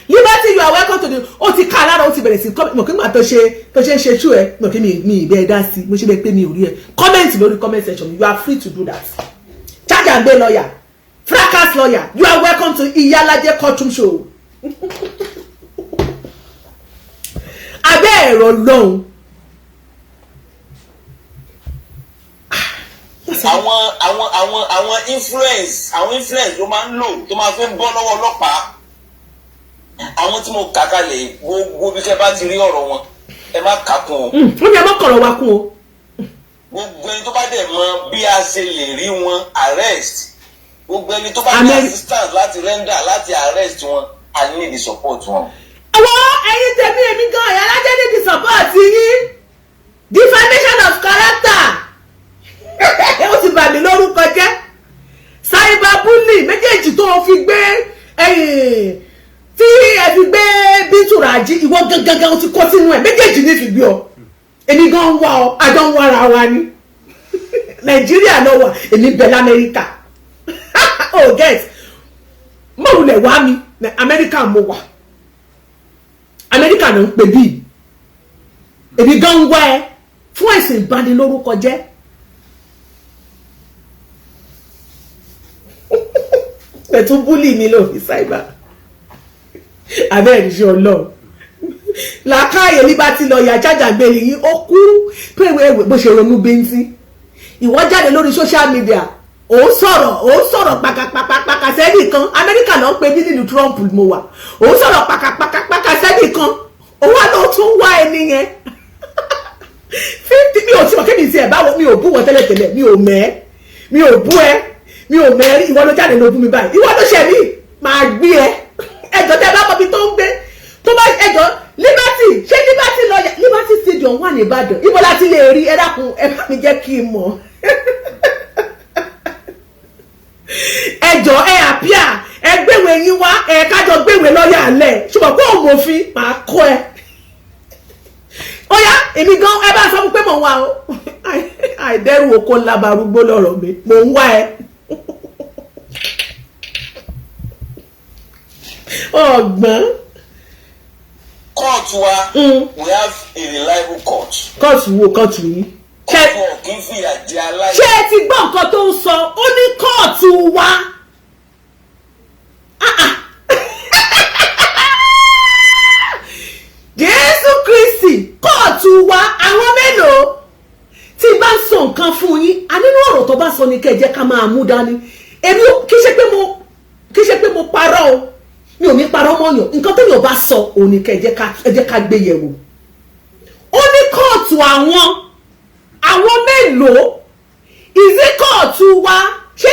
Liberty you are welcome to the ó ti ká lára ó ti bẹ̀rẹ̀ sí mọ̀ kí n máa tó ṣe ń ṣe tú ẹ mọ̀ kí mi ìbẹ́ ẹ dá sí mo ṣe bẹ́ẹ̀ pé mi ò rí ẹ comment lórí comment section you are free to do that charge and bail lawyer fracas lawyer you are welcome to Iyalaje Courtroom show abẹ́ ẹ̀rọ lọ́hùn. àwọn influence ló máa ń lò tó máa fi ń bọ́ lọ́wọ́ ọlọ́pàá àwọn tí mo kà kalẹ̀ gbogbo bí kẹ́ bá ti rí ọ̀rọ̀ wọn ẹ má kà kún o. ó ní ẹ má kọ̀rọ̀ wa kún o. gbogbo ẹni tó bá dẹ̀ mọ bí a ṣe lè rí wọn arrest gbogbo ẹni tó bá ní assistance láti render láti arrest wọn I need the support wọn. àwọn ẹ̀yin tèmi èmi gan Ìyálájé ní the support yín defamation of character ó ti bà mí lórúkọ jẹ́ cyberbully méjèèjì tó fi gbé tí ẹ fi gbé Bintu Raji ìwọ gangan ó ti kó sínú ẹ méjèèjì ní fi gbé ọ èmi gan ń wá ọ àjọ ń wára wa ni Nàìjíríà lọ wà èmi bẹ l'Amẹ́ríkà oh get mọ̀wulẹ̀ wá mi Amẹ́ríkà mo wà Amẹ́ríkà náà ń pè bíi èmi gan ń wá ẹ fún ẹ̀sìn ìbanilórúkọ jẹ́ ẹ̀tún búlì mi lórí cyber abẹ́rẹ́ ìṣe ọlọ́run làákàyè Liberty lọ́ọ̀yà jájàgbélé yìí ó kú pèwéèwé bó ṣe ronú bíntín ìwọ jáde lórí social media ó sọ̀rọ̀ pàkàpàkà sẹ́ẹ̀dì kan Amẹ́ríkà náà pé bí nínú Trump mo wà ó sọ̀rọ̀ pàkàpàkà sẹ́ẹ̀dì kan ó wá lọ tún wá ẹni yẹn 50 mi ò tí wọ́n kébì sí ẹ̀ báwo mi ò bú wọn tẹ́lẹ̀tẹ́lẹ̀ mi ò bú ẹ mi ò mẹ́rí ìwọ ló jáde ló bú mi báyìí ìwọ ló ṣe mí máa gbé ẹ ẹjọ́ tẹ́ bá mọ ibi tó ń gbé tó bá ẹjọ́ Liberty ṣé Liberty lọ́ọ̀yà Liberty stadium wà ní Ìbàdàn ibo láti lè rí ẹ dákun ẹ bá mi jẹ́ kí n mọ̀ ẹjọ́ ẹ àpíà ẹ gbéwèé yín wá ẹ kájọ gbéwèé lọ́ọ̀yà lẹ̀ ṣùgbọ́n kó o mọ̀ òfin máa kọ́ ẹ ó yá èmi gan ẹ bá sọ fún pé mò ń wá o àìdẹ́rù oko ńlá barúgbó lọ́rọ̀ mi mò ń wá ẹ. ọgbọ́n. Court wa we have a reliable court. Court wo court yìí. Ọ̀pọ̀ kì í fìyà jẹ aláìsàn. ṣé ẹ ti gbọ́ nǹkan tó ń sọ ó ní kóòtù wa. Jésù Kristi kóòtù wa àwọn mélòó tí bá ń sọ nǹkan fún yín a nínú ọ̀rọ̀ tó bá sọ ní kẹ́ ẹ jẹ́ ká máa mú dání èmi kì í ṣe pé mo parọ́ o mi ò ní parọ́ mọ́yàn nǹkan tó yàn bá sọ òun ní kẹ́ ẹ jẹ́ ká gbé yẹ̀wò ó ní kóòtù àwọn mélòó ìsí kóòtù wa ṣé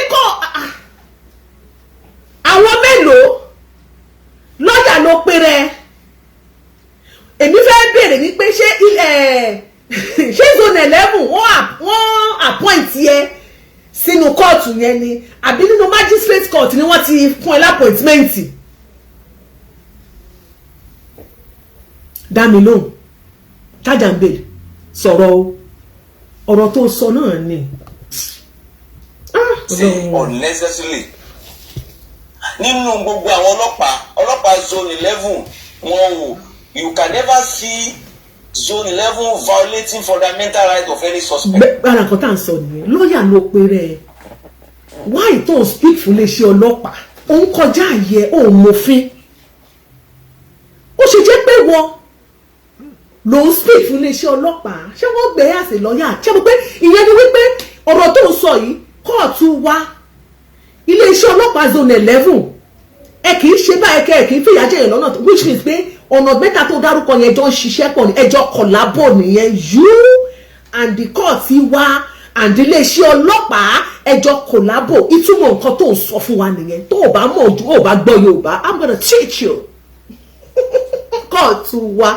àwọn mélòó lọ́ọ̀yà ló péré èmi fẹ́ bèèrè wípé ṣé zone 11 wọ́n appoint yẹ sínú kóòtù yẹn ni àbí nínú magistrate court ni wọ́n ti fún ẹ lápọ̀ìntmẹ́ǹtì dá mi lóhùn charge and bail sọ̀rọ̀ ọ̀rọ̀ tó sọ náà ni. say unnecessarily nínú gbogbo àwọn ọlọ́pàá zone 11 wọn wò you can never see zone 11 violating fundamental rights of any suspect. bára nǹkan tá à ń sọ nìyẹn lọ́ọ̀yà ló pe rẹ̀ why tó ń speak fún iléeṣẹ́ ọlọ́pàá ó ń kọjá àyè ó ń mọ̀fin ó ṣe jẹ́ pé wọ́n ló ń speak fún iléeṣẹ́ ọlọ́pàá ṣé wọ́n gbé àṣẹ lọ́ọ̀yà ṣé mo pé ìyẹn ni wípé ọ̀rọ̀ tó ń sọ yìí kóòtù wa iléeṣẹ́ ọlọ́pàá zone 11 ẹ kì í ṣe báyìí kẹ́ ẹ kì í fìyà jẹ yẹn lọ́nà which means pé ọ̀nà mẹ́ta tó dárúkọ yẹn jọ ń ṣiṣẹ́ pọ̀ ní ẹjọ́ kọ̀lábọ̀ nìyẹn you and the court wa and iléeṣẹ́ ọlọ́pàá ẹjọ́ kọ̀lábọ̀ ìtumọ̀ nǹkan tó ń sọ fún wa nìyẹn tó o bá mọ̀ ojú o bá gbọ́ Yorùbá I'm gonna teach you court wa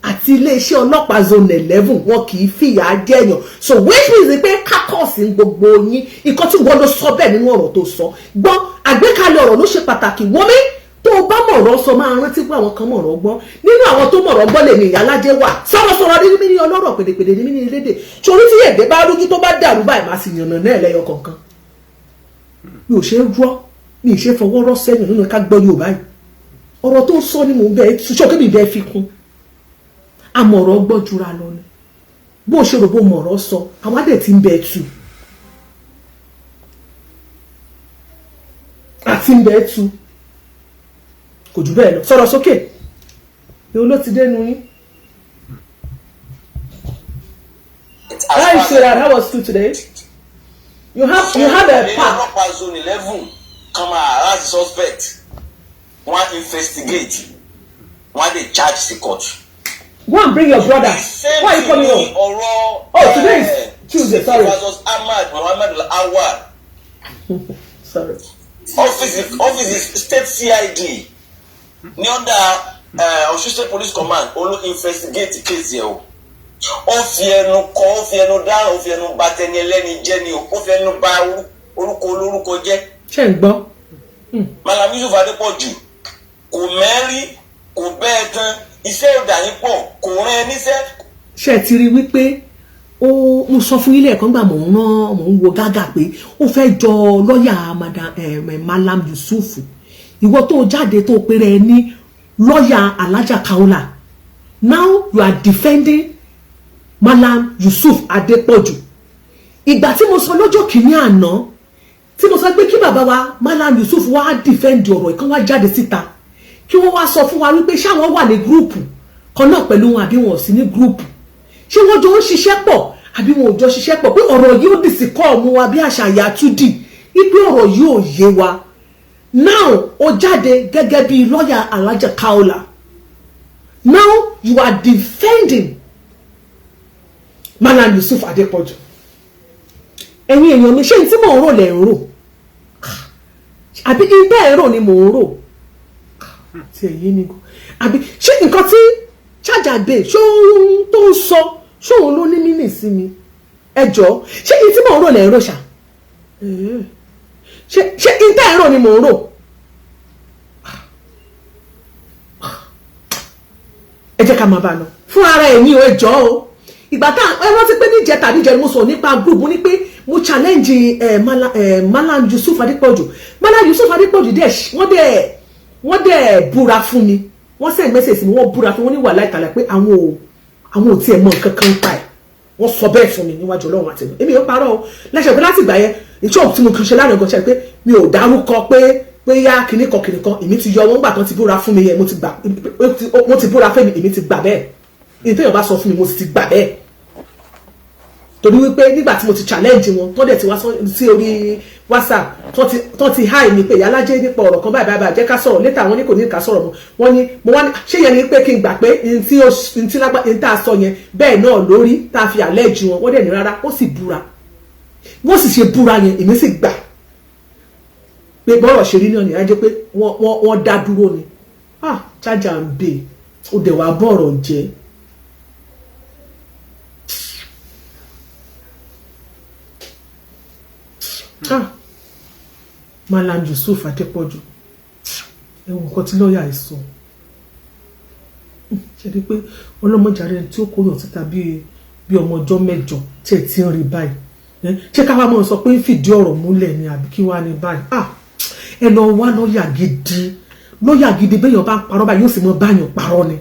àti iléeṣẹ́ ọlọ́pàá zone 11 wọn kì í fìyà jẹyàn so which means pé kákọ́ọ̀sì ń gbogbo yín nǹkan tí wọ́n lọ sọ bẹ́ẹ̀ nínú ọ̀rọ̀ tó sọ gbọ́n àgbékalẹ̀ ọ̀rọ̀ ló ṣe pàtàkì wọ́n mi tó o bá mọ̀rọ̀ sọ máa rántí pé àwọn kan mọ̀rọ̀ gbọ́ nínú àwọn tó mọ̀rọ̀ gbọ́ lèmi ìyálájẹ́ wà sọ̀rọ̀ ní mí ní ọlọ́rọ̀ pèdèpèdè ní mí ní elédè torí tí èdè bá rújú tó bá dàrú báyìí máa sì yànnà náà lẹ́yọ kọ̀ọ̀kan mi ò ṣe rọ́ mi ì ṣe fọwọ́ rọ́ sẹ́yìn nínú ká gbọ́ Yorùbá yìí ọ̀rọ̀ tó sọ ni mò ń bẹ́ẹ̀ ṣọ́kẹ́ mi bẹ́ẹ̀ fi kún àmọ̀rọ̀ gbọ́ jura lọ ni bó ṣe rò bó mọ̀rọ̀ sọ àwọn adẹ̀ ti ń bẹ́ẹ̀ tù àti ń bẹ́ẹ̀ tù kò jù bẹ́ẹ̀ lọ sọ̀rọ̀ sókè èwo ló ti dénú yín. How is that? How was school today? You have a pack. ọlọ́pàá zone 11 come around the suspect wọ́n investigate wọ́n dey charge the court. Go and bring your brother. Why are you coming home? Oh, today is Tuesday. Sorry. It was Muhammad Awad. Sorry. Office is state CID. Ní under Osun State Police Command olo investigate case yẹn o. Ó fi ẹnu kọ́, ó fi ẹnu dá, ó fi ẹnu bà tẹni ẹlẹ́ni jẹ́ ni o. Ó fi ẹnu bà orúkọ olórúkọ jẹ́. Ṣé ń gbọ́? Malam Yusuf Adepoju kò mẹ́rí kò bẹ́ẹ̀ tán iṣẹ́ ọ̀dà yín pọ̀ kò rán ẹ níṣẹ́. Ṣé ti rí wípé mo sọ fún ilé ẹ̀kọ́ gbà mò ń wo gágà pé ó fẹ́ jọ lọ́ọ̀yà Malam Yusuf ìwọ tó jáde tó péré ẹ ní lọ́ọ̀yà Alhaja Kaola now you are defending Malam Yusuf Adepoju ìgbà tí mo sọ lọ́jọ́ kìíní àná tí mo sọ pé kí bàbá wa Malam Yusuf wá defend ọ̀rọ̀ ìkan wá jáde síta kí wọ́n wá sọ fún wa wípé ṣáwọn wà ní gúrùpù kan náà pẹ̀lú wọn àbí wọn ò sí ní gúrùpù ṣé wọ́n jọ ń ṣiṣẹ́ pọ̀ àbí wọn ò jọ ṣiṣẹ́ pọ̀ pé ọ̀rọ̀ yìí ó dìsí kọ́ ọ̀mú wa bí àṣà àyàtúndì wípé ọ̀rọ̀ yìí ò yé wa now ó jáde gẹ́gẹ́ bí lọ́ọ̀yà Alhaja Kaola now you are defending Malam Yusuf Adepoju ẹ̀yin èèyàn mi ṣé tí mò ń rò lẹ̀ ń rò àbí ibẹ̀ ẹ̀rọ ni mò ń rò tí èyí ni kò àbí ṣé nǹkan tí Ṣàjàgbé ṣóun tó ń sọ ṣóun ló ní mínì sí mi ẹjọ́ ṣé iye tí mò ń rò lẹ̀ ń rò ṣá ṣé ibẹ̀ ẹ̀rọ ni mò ń rò ẹ jẹ́ ká máa bá lọ fún ara ẹ̀yin o ẹjọ́ o ìgbà tá ẹ rántí pé níjẹ tàbí jẹ mo sọ nípa group ní pé mo challenge Malam Yusuf Adepoju Malam Yusuf Adepoju wọ́n dẹ̀ búra fún mi wọ́n send message mi wọ́n búra fún wọn ní wà láìkàlẹ̀ pé àwọn ò tiẹ̀ mọ nǹkan kan pa ẹ̀ wọ́n sọ bẹ́ẹ̀ fún mi níwájú Ọlọ́run àti èmi ò parọ́ o lẹ́sẹ̀ pé láti ìgbà yẹn ìṣọ́ tí mo kàn ṣe láàrin ọgọ́ṣẹ́ pé mi ò dárúkọ pé yá kìnnìkan èmi ti yọ wọn gbà tán ti búra fún mi yẹn mo ti búra fún mi èmi ti gbà bẹ́ẹ̀ ìtẹ́yàn bá sọ fún mi mo sì ti gbà bẹ́ẹ̀ torí wípé nígbà tí mo ti challenge wọn tó dẹ̀ ti wá sí orí WhatsApp tó ti háì mi pé Ìyálájé nípa ọ̀rọ̀ kan báyìí jẹ́ ká sọ̀rọ̀ létà wọn ní kò ní ká sọ̀rọ̀ mọ́ wọn ni mo wá ní ṣé yẹn ni pé kí n gbà pé ntí lágbá tá a sọ yẹn bẹ́ẹ̀ náà lórí tá a fi allege wọn wọ́n dẹ̀ ní rárá ó sì búra wọ́n sì ṣe búra yẹn èmi sì gbà pé bọ́rọ̀ ṣe rí náà ní ajẹ́ pé wọ́n dá dúró ni Ṣàjàgbé ó dẹ̀ wá bọ̀rọ̀ jẹ́ Malam Yusuf Adepoju ẹ̀wọ̀n nǹkan tí lọ́ọ̀yà ẹ̀ sọ ṣe rí pé ọlọ́mọjàre tí ó kóyàn síta bí ọmọ ọjọ́ mẹ́jọ tí ẹ̀ ti ń rí báyìí ṣé ká wá mọ̀ sọ pé ń fìdí ọ̀rọ̀ múlẹ̀ ni àbí kí wá ní báyìí ẹ lọ wá lọ́ọ̀yà gidi béèyàn bá ń parọ́ báyìí yóò sì mọ báyàn parọ́ ni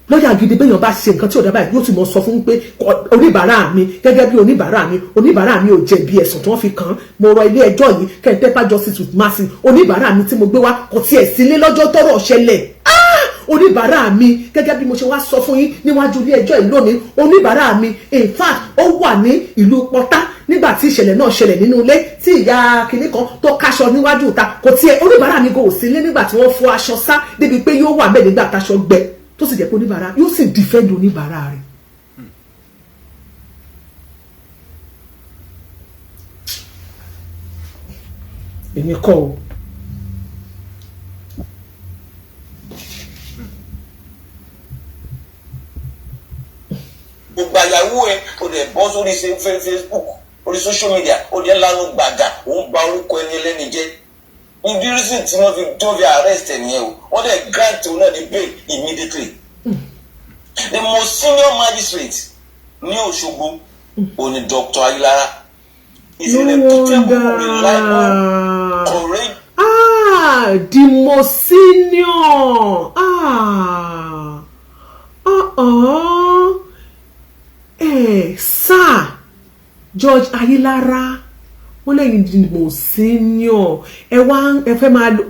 lọ́yà gidi béèyàn bá ṣe nǹkan tí ò dá báyìí yóò sì mọ sọ fún pé oníbàárà mi gẹ́gẹ́ bí oníbàárà mi ò jẹ̀bi ẹ̀sùn tí wọ́n fi kàn án mo rọ ilé ẹjọ́ yìí kẹ́ńtẹ́pá justice with mercy oníbàárà mi tí mo gbé wá kò tiẹ̀ sílé lọ́jọ́ tọ́rọ̀ ṣẹlẹ̀ oníbàárà mi gẹ́gẹ́ bí mo ṣe wá sọ fún yín níwájú ilé ẹjọ́ yìí lónìí oníbàárà mi in fact ó wà ní ìlú Pọ́tà nígbà tí ìṣẹ̀lẹ̀ náà ṣẹlẹ̀ nínú ilé tí ìyá kìnnì kan tó káṣọ níwájú ìta kò tiẹ̀ oníbàárà mi kò sílé nígbà tí wọ́n fọ aṣọ sá débi pé yóò wà bẹ́ẹ̀ nígbà táṣọ gbẹ tó sì jẹ́ pé oníbàárà yóò sì defend oníbàárà rẹ̀. èmi kọ́ o gba ìyàwó ẹ o dẹ̀ bọ́ sórí Facebook orí social media o dẹ̀ lanu gbàgà òun ba orúkọ ẹni ẹlẹ́ni jẹ́ ìdírísì tí wọ́n fi arrest ẹ̀ nìyẹn o wọ́n dẹ̀ grant òun náà ní bail immediately. The most senior magistrate ní Òṣogbo òní Dr. Ayilara is a reputable, reliable, correct. The most senior. Sir George Ayilara wọ́n lẹ́yìn the most senior ẹ fẹ́ máa lò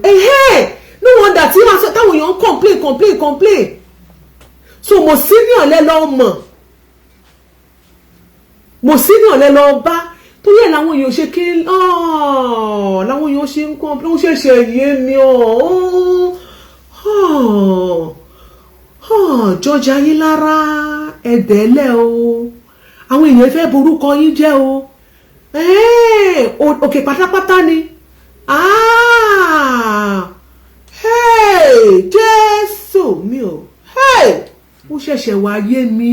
no wonder tí wọ́n sọ táwọn èèyàn complain so most senior lẹ́ lọ́ mọ̀ most senior lẹ́ lọ́ bá tó yẹ làwọn èèyàn ṣe kí làwọn èèyàn ṣe ń kọ́ ló ṣẹ̀ṣẹ̀ yé mi George Ayilara ẹ̀dẹ́lẹ̀ o àwọn èèyàn fẹ́ borúkọ yín jẹ́ o òkè pátápátá ni Jésù mi o ó ṣẹ̀ṣẹ̀ wáyé mi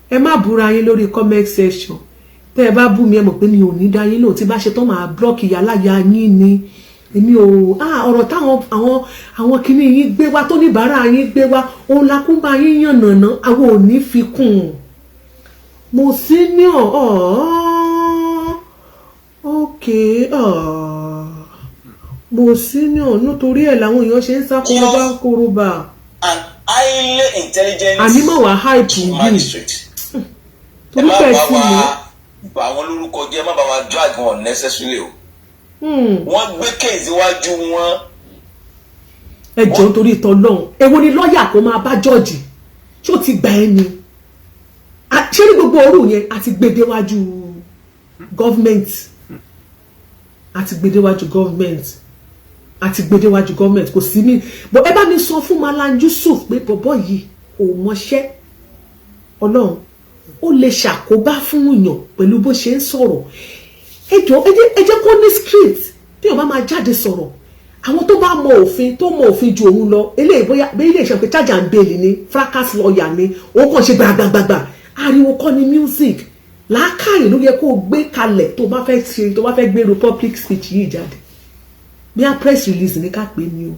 ẹ má búra yín lórí comment section tẹ́ ẹ bá bú mi ẹ mọ̀ pé mi ò ní dá yín lò tí bá ṣe tán máa block ìyáláyà yín ni èmi ò ọ̀rọ̀ táwọn àwọn kinní yín gbé wá tó níbàárà yín gbé wá òun la kún bá yín yànnàná àwọn ò ní fi kún mo senior mo senior nítorí ẹ̀ làwọn èèyàn ṣe ń sá kóróbá. An highly intelligent ànímọ̀ wá hype yìí ẹ má bá àwọn lórúkọ jẹ́ má bá wa drag wọn necessarily o. Wọ́n gbé kéèzì wájú wọn. ẹ jọ̀ọ́ nítorí ìtọ́lọ́hún èwo ni lọ́ọ̀yà kó máa bá jọ́ọ̀jì ṣé ó ti gbà ẹ́ ni ṣé ní gbogbo òru yẹn àti gbèdéwájú gọ́ọ̀mẹ̀ntì kò sí mi bọ́ ẹ bá mi sọ fún Malam Yusuf pé bọ̀bọ̀ yìí ò mọṣẹ́ Ọlọ́run ó lè ṣàkóbá fún èèyàn pẹ̀lú bó ṣe ń sọ̀rọ̀ ẹ jẹ́ kó ní script bí ọba máa jáde sọ̀rọ̀ àwọn tó bá mọ òfin ju òun lọ eléyìí bóyá ilé iṣẹ́ pé charge and bail ni fracas lawyer ni òun kàn ṣe gbàgbàgbàgbà ariwo kọ́ ni music làákàyè ló yẹ kó o gbé kalẹ̀ tó bá fẹ́ gbèrò public speech yìí jáde bí a press release ní ká pè ní o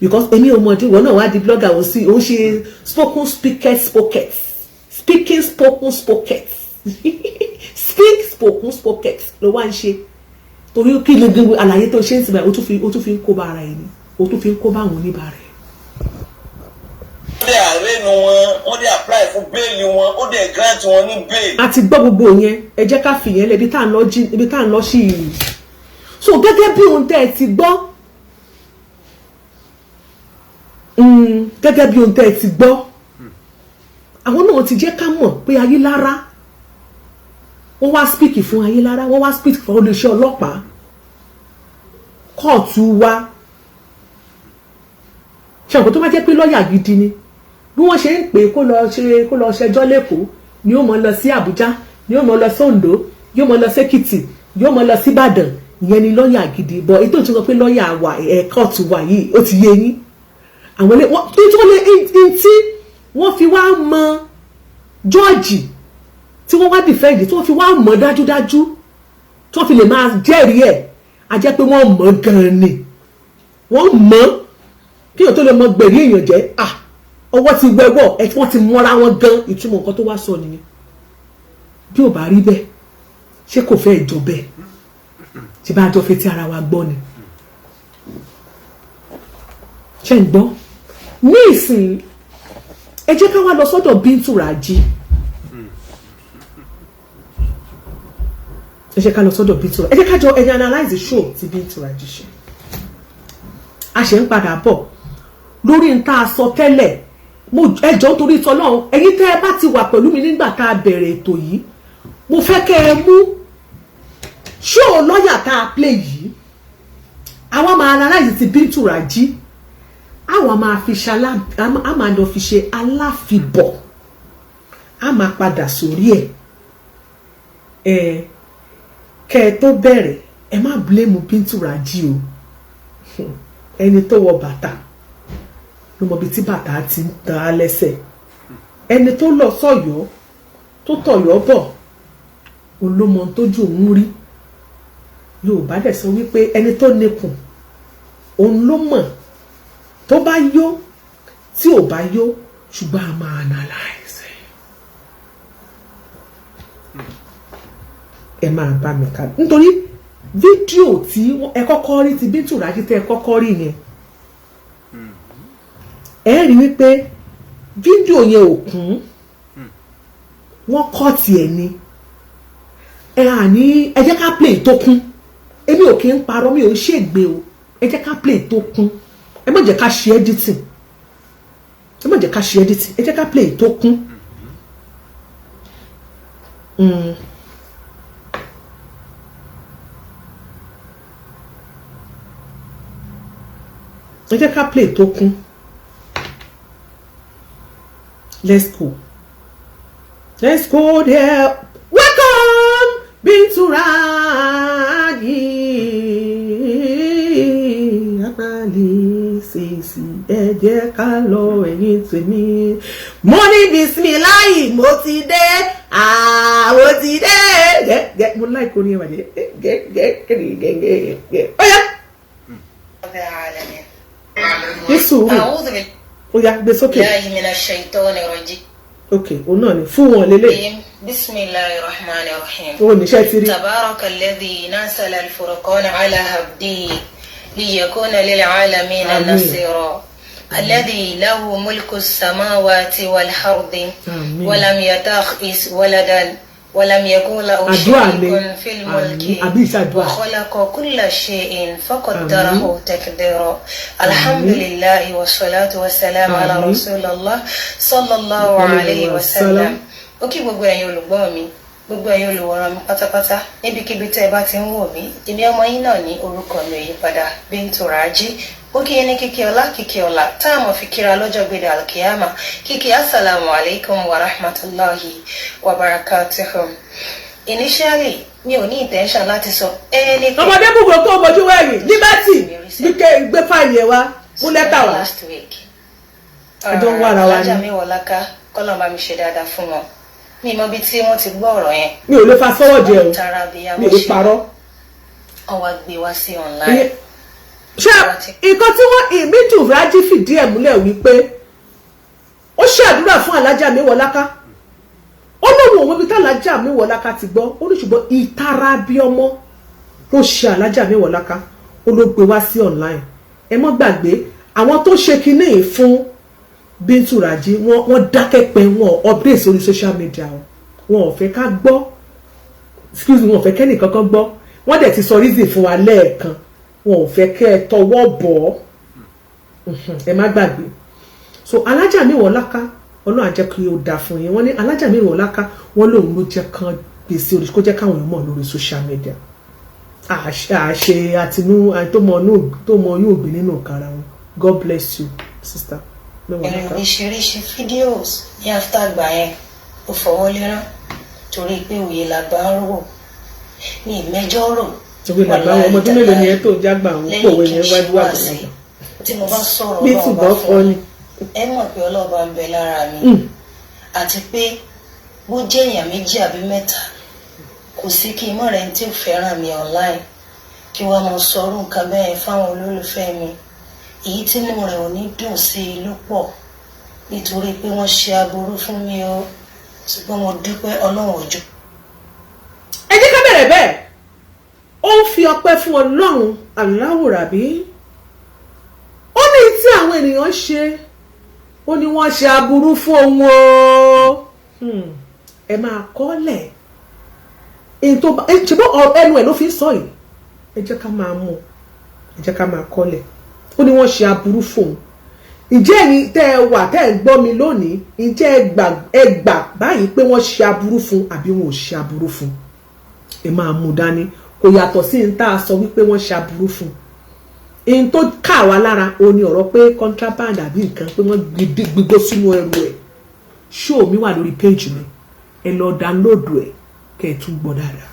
because èmi ò mọ̀ ọdún ìwọ náà wá di blogger ó ṣe spoken spockets speak spoken spockets ló wá ń ṣe torí kí ló gbé àlàyé tó ṣe ń sìn báyìí ó tún fi ń kó bá ara ẹ̀ ni ó tún fi ń kó bá àwọn oníbàárà ẹ̀. ó dẹ̀ àrẹ́nu wọn wọ́n dẹ̀ apply fún bẹ́ẹ̀lì wọn ó dẹ̀ grant wọn ní bẹ́ẹ̀lì. a ti gbọ́ gbogbo yẹn ẹ jẹ́ ká fìyẹn lẹ̀ ibi tá à ń lọ sí i so gẹ́gẹ́ bí ohun tẹ́ ẹ ti gbọ́ àwọn náà ti jẹ́ ká mọ̀ pé Ayilara wọ́n wá speak fún Ayilara wọ́n wá speak fún olùṣẹ́ ọlọ́pàá kóòtù wa ṣàǹkó tó bá jẹ́ pé lọ́ọ̀yà gidi ni bí wọ́n ṣe ń pè kó lọ ṣẹjọ́ lẹ́kọ̀ọ́ ni ó mọ̀ lọ sí Àbújá ni ó mọ̀ lọ sí Oǹdó yóò mọ̀ lọ sí Èkìtì yóò mọ̀ lọ sí Ìbàdàn ìyẹn ni lọ́ọ̀yà gidi bọ̀ ètò ìtúnṣe pé lọ́ọ̀yà wà kóòtù wa yìí ó ti yé yín àwọn tí wọ́n fi wá mọ jọ́ọ̀jì tí wọ́n wá dìfẹ́ǹdì tí wọ́n fi wá mọ̀ dájúdájú tí wọ́n fi lè máa jẹ́rìí ẹ̀ a jẹ́ pé wọ́n mọ̀ gan-an ni wọ́n mọ̀ kí èèyàn tó lè mọ gbẹ̀rí èèyàn jẹ́ ọwọ́ ti wẹ́wọ́ ẹ̀ tí wọ́n ti mọ́ra wọn gan ìtumọ̀ nǹkan tó wá sọ nìyẹn bí ò bá rí bẹ́ẹ̀ ṣé kò fẹ́ jọ bẹ́ẹ̀ tí bá jọ fetí ara wa gbọ́ ni ṣe ń gbọ́ ní ìsìn ẹ jẹ́ ká wá lọ sọ́dọ̀ Bintu Raji ẹ jẹ́ ká lọ sọ́dọ̀ Bintu Raji ẹ jẹ́ ká jọ ẹ̀yìn analyze show tí Bintu Raji ṣe a ṣe ń padà bọ̀ lórí n tá a sọ tẹ́lẹ̀ ẹ jọ̀ọ́ torí t'Ọlọ́run ẹ̀yin tẹ́ ẹ bá ti wà pẹ̀lú mi nígbà tá a bẹ̀rẹ̀ ètò yìí mo fẹ́ kẹ́ ẹ mú show lọ́yà tá a play yìí àwọn máa analyze ti Bintu Raji àwọn máa fi ṣe aláfibọ̀ a máa padà sórí ẹ̀ kẹ́ ẹ tó bẹ̀rẹ̀ ẹ má blame Bintu Raji o ẹni tó wọ bàtà ló mọ ibi tí bàtà ti ń ta á lẹ́sẹ̀. Ẹni tó lọ sọ́yọ́ tó tọ̀yọ́ bọ̀ òun ló mọ tójú òun rí. Yorùbá dẹ̀ sọ wípé ẹni tó nikùn òun ló mọ̀ tó bá yó tí ò bá yó ṣùgbọ́n a máa analyze. Ẹ máa bá mi kà nítorí fídíò tí ẹ kọ́kọ́ rí ti Bintu Raji tẹ́ ẹ kọ́kọ́ rí yẹn ẹ rí wípé fídíò yẹn ò kún wọ́n kọ́ tiẹ̀ ni ẹ jẹ́ ká play tó kún. Èmi ò kí ń parọ́ mi ò ń ṣègbè o ẹ jẹ́ ká play tó kún. Ẹ má jẹ́ ká ṣe editing ẹ jẹ́ ká play tó kún. Ẹ jẹ́ ká play tó kún. Let's go there. Welcome Bintu Raji. Abali sisi ẹ jẹ́ ká lọ ẹ̀yin tèmi. Mo ní bismillah mo ti dé. Mo ti dé. Mo like orin ẹ wà dé. Oya. Yesu. Oya gbé sókè. Okay, ona ni fún wọn lele. Bismillahirrahmanirrahim. O ní ṣe ti rí. Tabarakalladhi nasala al-furqana ala abdihi liyakuna lil alamin nasira. Alladhi lahu mulku as-samawati wal ardi wa lam yattakhidh waladan wa lam yakun lahu sharikun fil mulki wa khalaqa kulla shay'in faqaddarahu taqdira. Alhamdulillahi wassalatu wassalamu ala rasulillah sallallahu alayhi wa sallam. Oki gbogbo ẹ̀yin olùgbọ́ mi, gbogbo ẹ̀yin olùwòran mi pátápátá níbikíbi tẹ́ bá ti ń wò mí. Èmi ọmọ yín náà ní orúkọ mi ìyípadà Bintu Raji. Oki yẹn ní kíkí ọlá tá a mọ̀ fi kíra lọ́jọ́ gbèdé alkiyama. Kíkí assalamu alaikum wa rahmatullahi wa barakatuhu. Initially mi ò ní intention láti sọ anything. Ọmọdé búburú kó mojú wẹ̀yìn Liberty bí gbé fáìlì ẹ wá mú lẹ́tà wá. Last week. Ẹjọ́ ń wá ara wa ni. Alájà mi wọ̀láká kọ́lọ̀ bá mi ṣe dáadáa fún wọn. Mi mọ bí tí wọ́n ti gbọ́ ọ̀rọ̀ yẹn. Mi ò lè fa sọ́wọ́ jẹ o. Mi ò lè parọ́. Wọ́n wá gbé wá sí online. Ṣé nǹkan tí wọ́n Bintu Raji fìdí ẹ̀ múlẹ̀ wípé ó ṣe àdúrà fún alájà mi wọ̀láká. Ó lóun òun ibi tí alájà mi wọ̀láká ti gbọ́. Ó ní ṣùgbọ́n ìtara bí ọmọ ló ṣe alájà mi wọ̀láká. Ó ló gbé wá sí online. Ẹ mọ́ gbàgbé àwọn tó ṣe kinní fún Bintu Raji wọ́n dákẹ́ pé wọ́n update sórí social media wọn ò fẹ́ ká gbọ́ excuse me wọ́n fẹ́ kẹ́nì kankan gbọ́ wọ́n dẹ̀ ti sọ reason fún wa lẹ́ẹ̀kan wọn ò fẹ́ kẹ́ ẹ tọwọ́ bọ̀ ẹ má gbàgbé so alájà mi wọ̀láká Ọlọ́run á jẹ́ kí ó dá fún yín wọ́n ní alájà mi wọ̀láká wọ́n lòun ló jẹ́ kan gbèsè orí kó jẹ́ káwọn èèyàn mọ̀ lórí social media àṣe àtinú tó mọ yóò gbé nínú kára wọn. God bless you sister. Oríṣiríṣi fídíòs ní àfítàgbà yẹn ó fọwọ́ lérán torí pé òye làgbà ń rò ní ìmẹ́jọ́ rò. Òwe làgbà wọn ọmọdún mélòó ni ẹ tó jágbà àwọn pòwe yẹn wájú wà lọ́wọ́. Tí mo bá sọ̀rọ̀ náà bá fún mi ẹ mọ̀ pé ọlọ́ọ̀bá ń bẹ lára mi àti pé bó jẹ́ èèyàn méjì àbí mẹ́ta kò sí kí mọ̀ rẹ̀ tí ò fẹ́ràn mi online kí wọ́n mọ sọ̀rọ̀ nǹkan bẹ́ẹ̀ fáwọn olólùfẹ́ mi. Èyí tí inú rẹ̀ ò ní dùn sí i ló pọ̀ nítorí pé wọ́n ṣe aburú fún mi o ṣùgbọ́n mo dúpẹ́ Ọlọ́run òjò. Ẹ jẹ́ ká bẹ̀rẹ̀ bẹ́ẹ̀ ó ń fi ọpẹ́ fún Ọlọ́run Allahu Rabbi ó ní tí àwọn ènìyàn ṣe ó ní wọ́n ṣe aburú fún òun o ẹ máa kọ́lẹ̀ ṣùgbọ́n ẹnu ẹ̀ ló fi ń sọ yìí ẹ jẹ́ ká máa mú ẹ jẹ́ ká máa kọ́lẹ̀ ó ní wọ́n ṣe aburú fóun. Ǹjẹ́ ẹ̀yin tẹ́ ẹ wà tẹ́ ẹ gbọ́ mi lónìí ǹjẹ́ ẹ gbà báyìí pé wọ́n ṣe aburú fún àbí wọn ò ṣe aburú fún. Ẹ máa mú dání kò yàtọ̀ sí ní tá a sọ wípé wọ́n ṣe aburú fún. Èyí tó kà wá lára o ní ọ̀rọ̀ pé contraband àbí nǹkan pé wọ́n gbígbó sínú ẹrù ẹ̀. Show mi wà lórí page mi ẹ lọ download ẹ̀ kẹ́ ẹ tún gbọ́ dáadáa.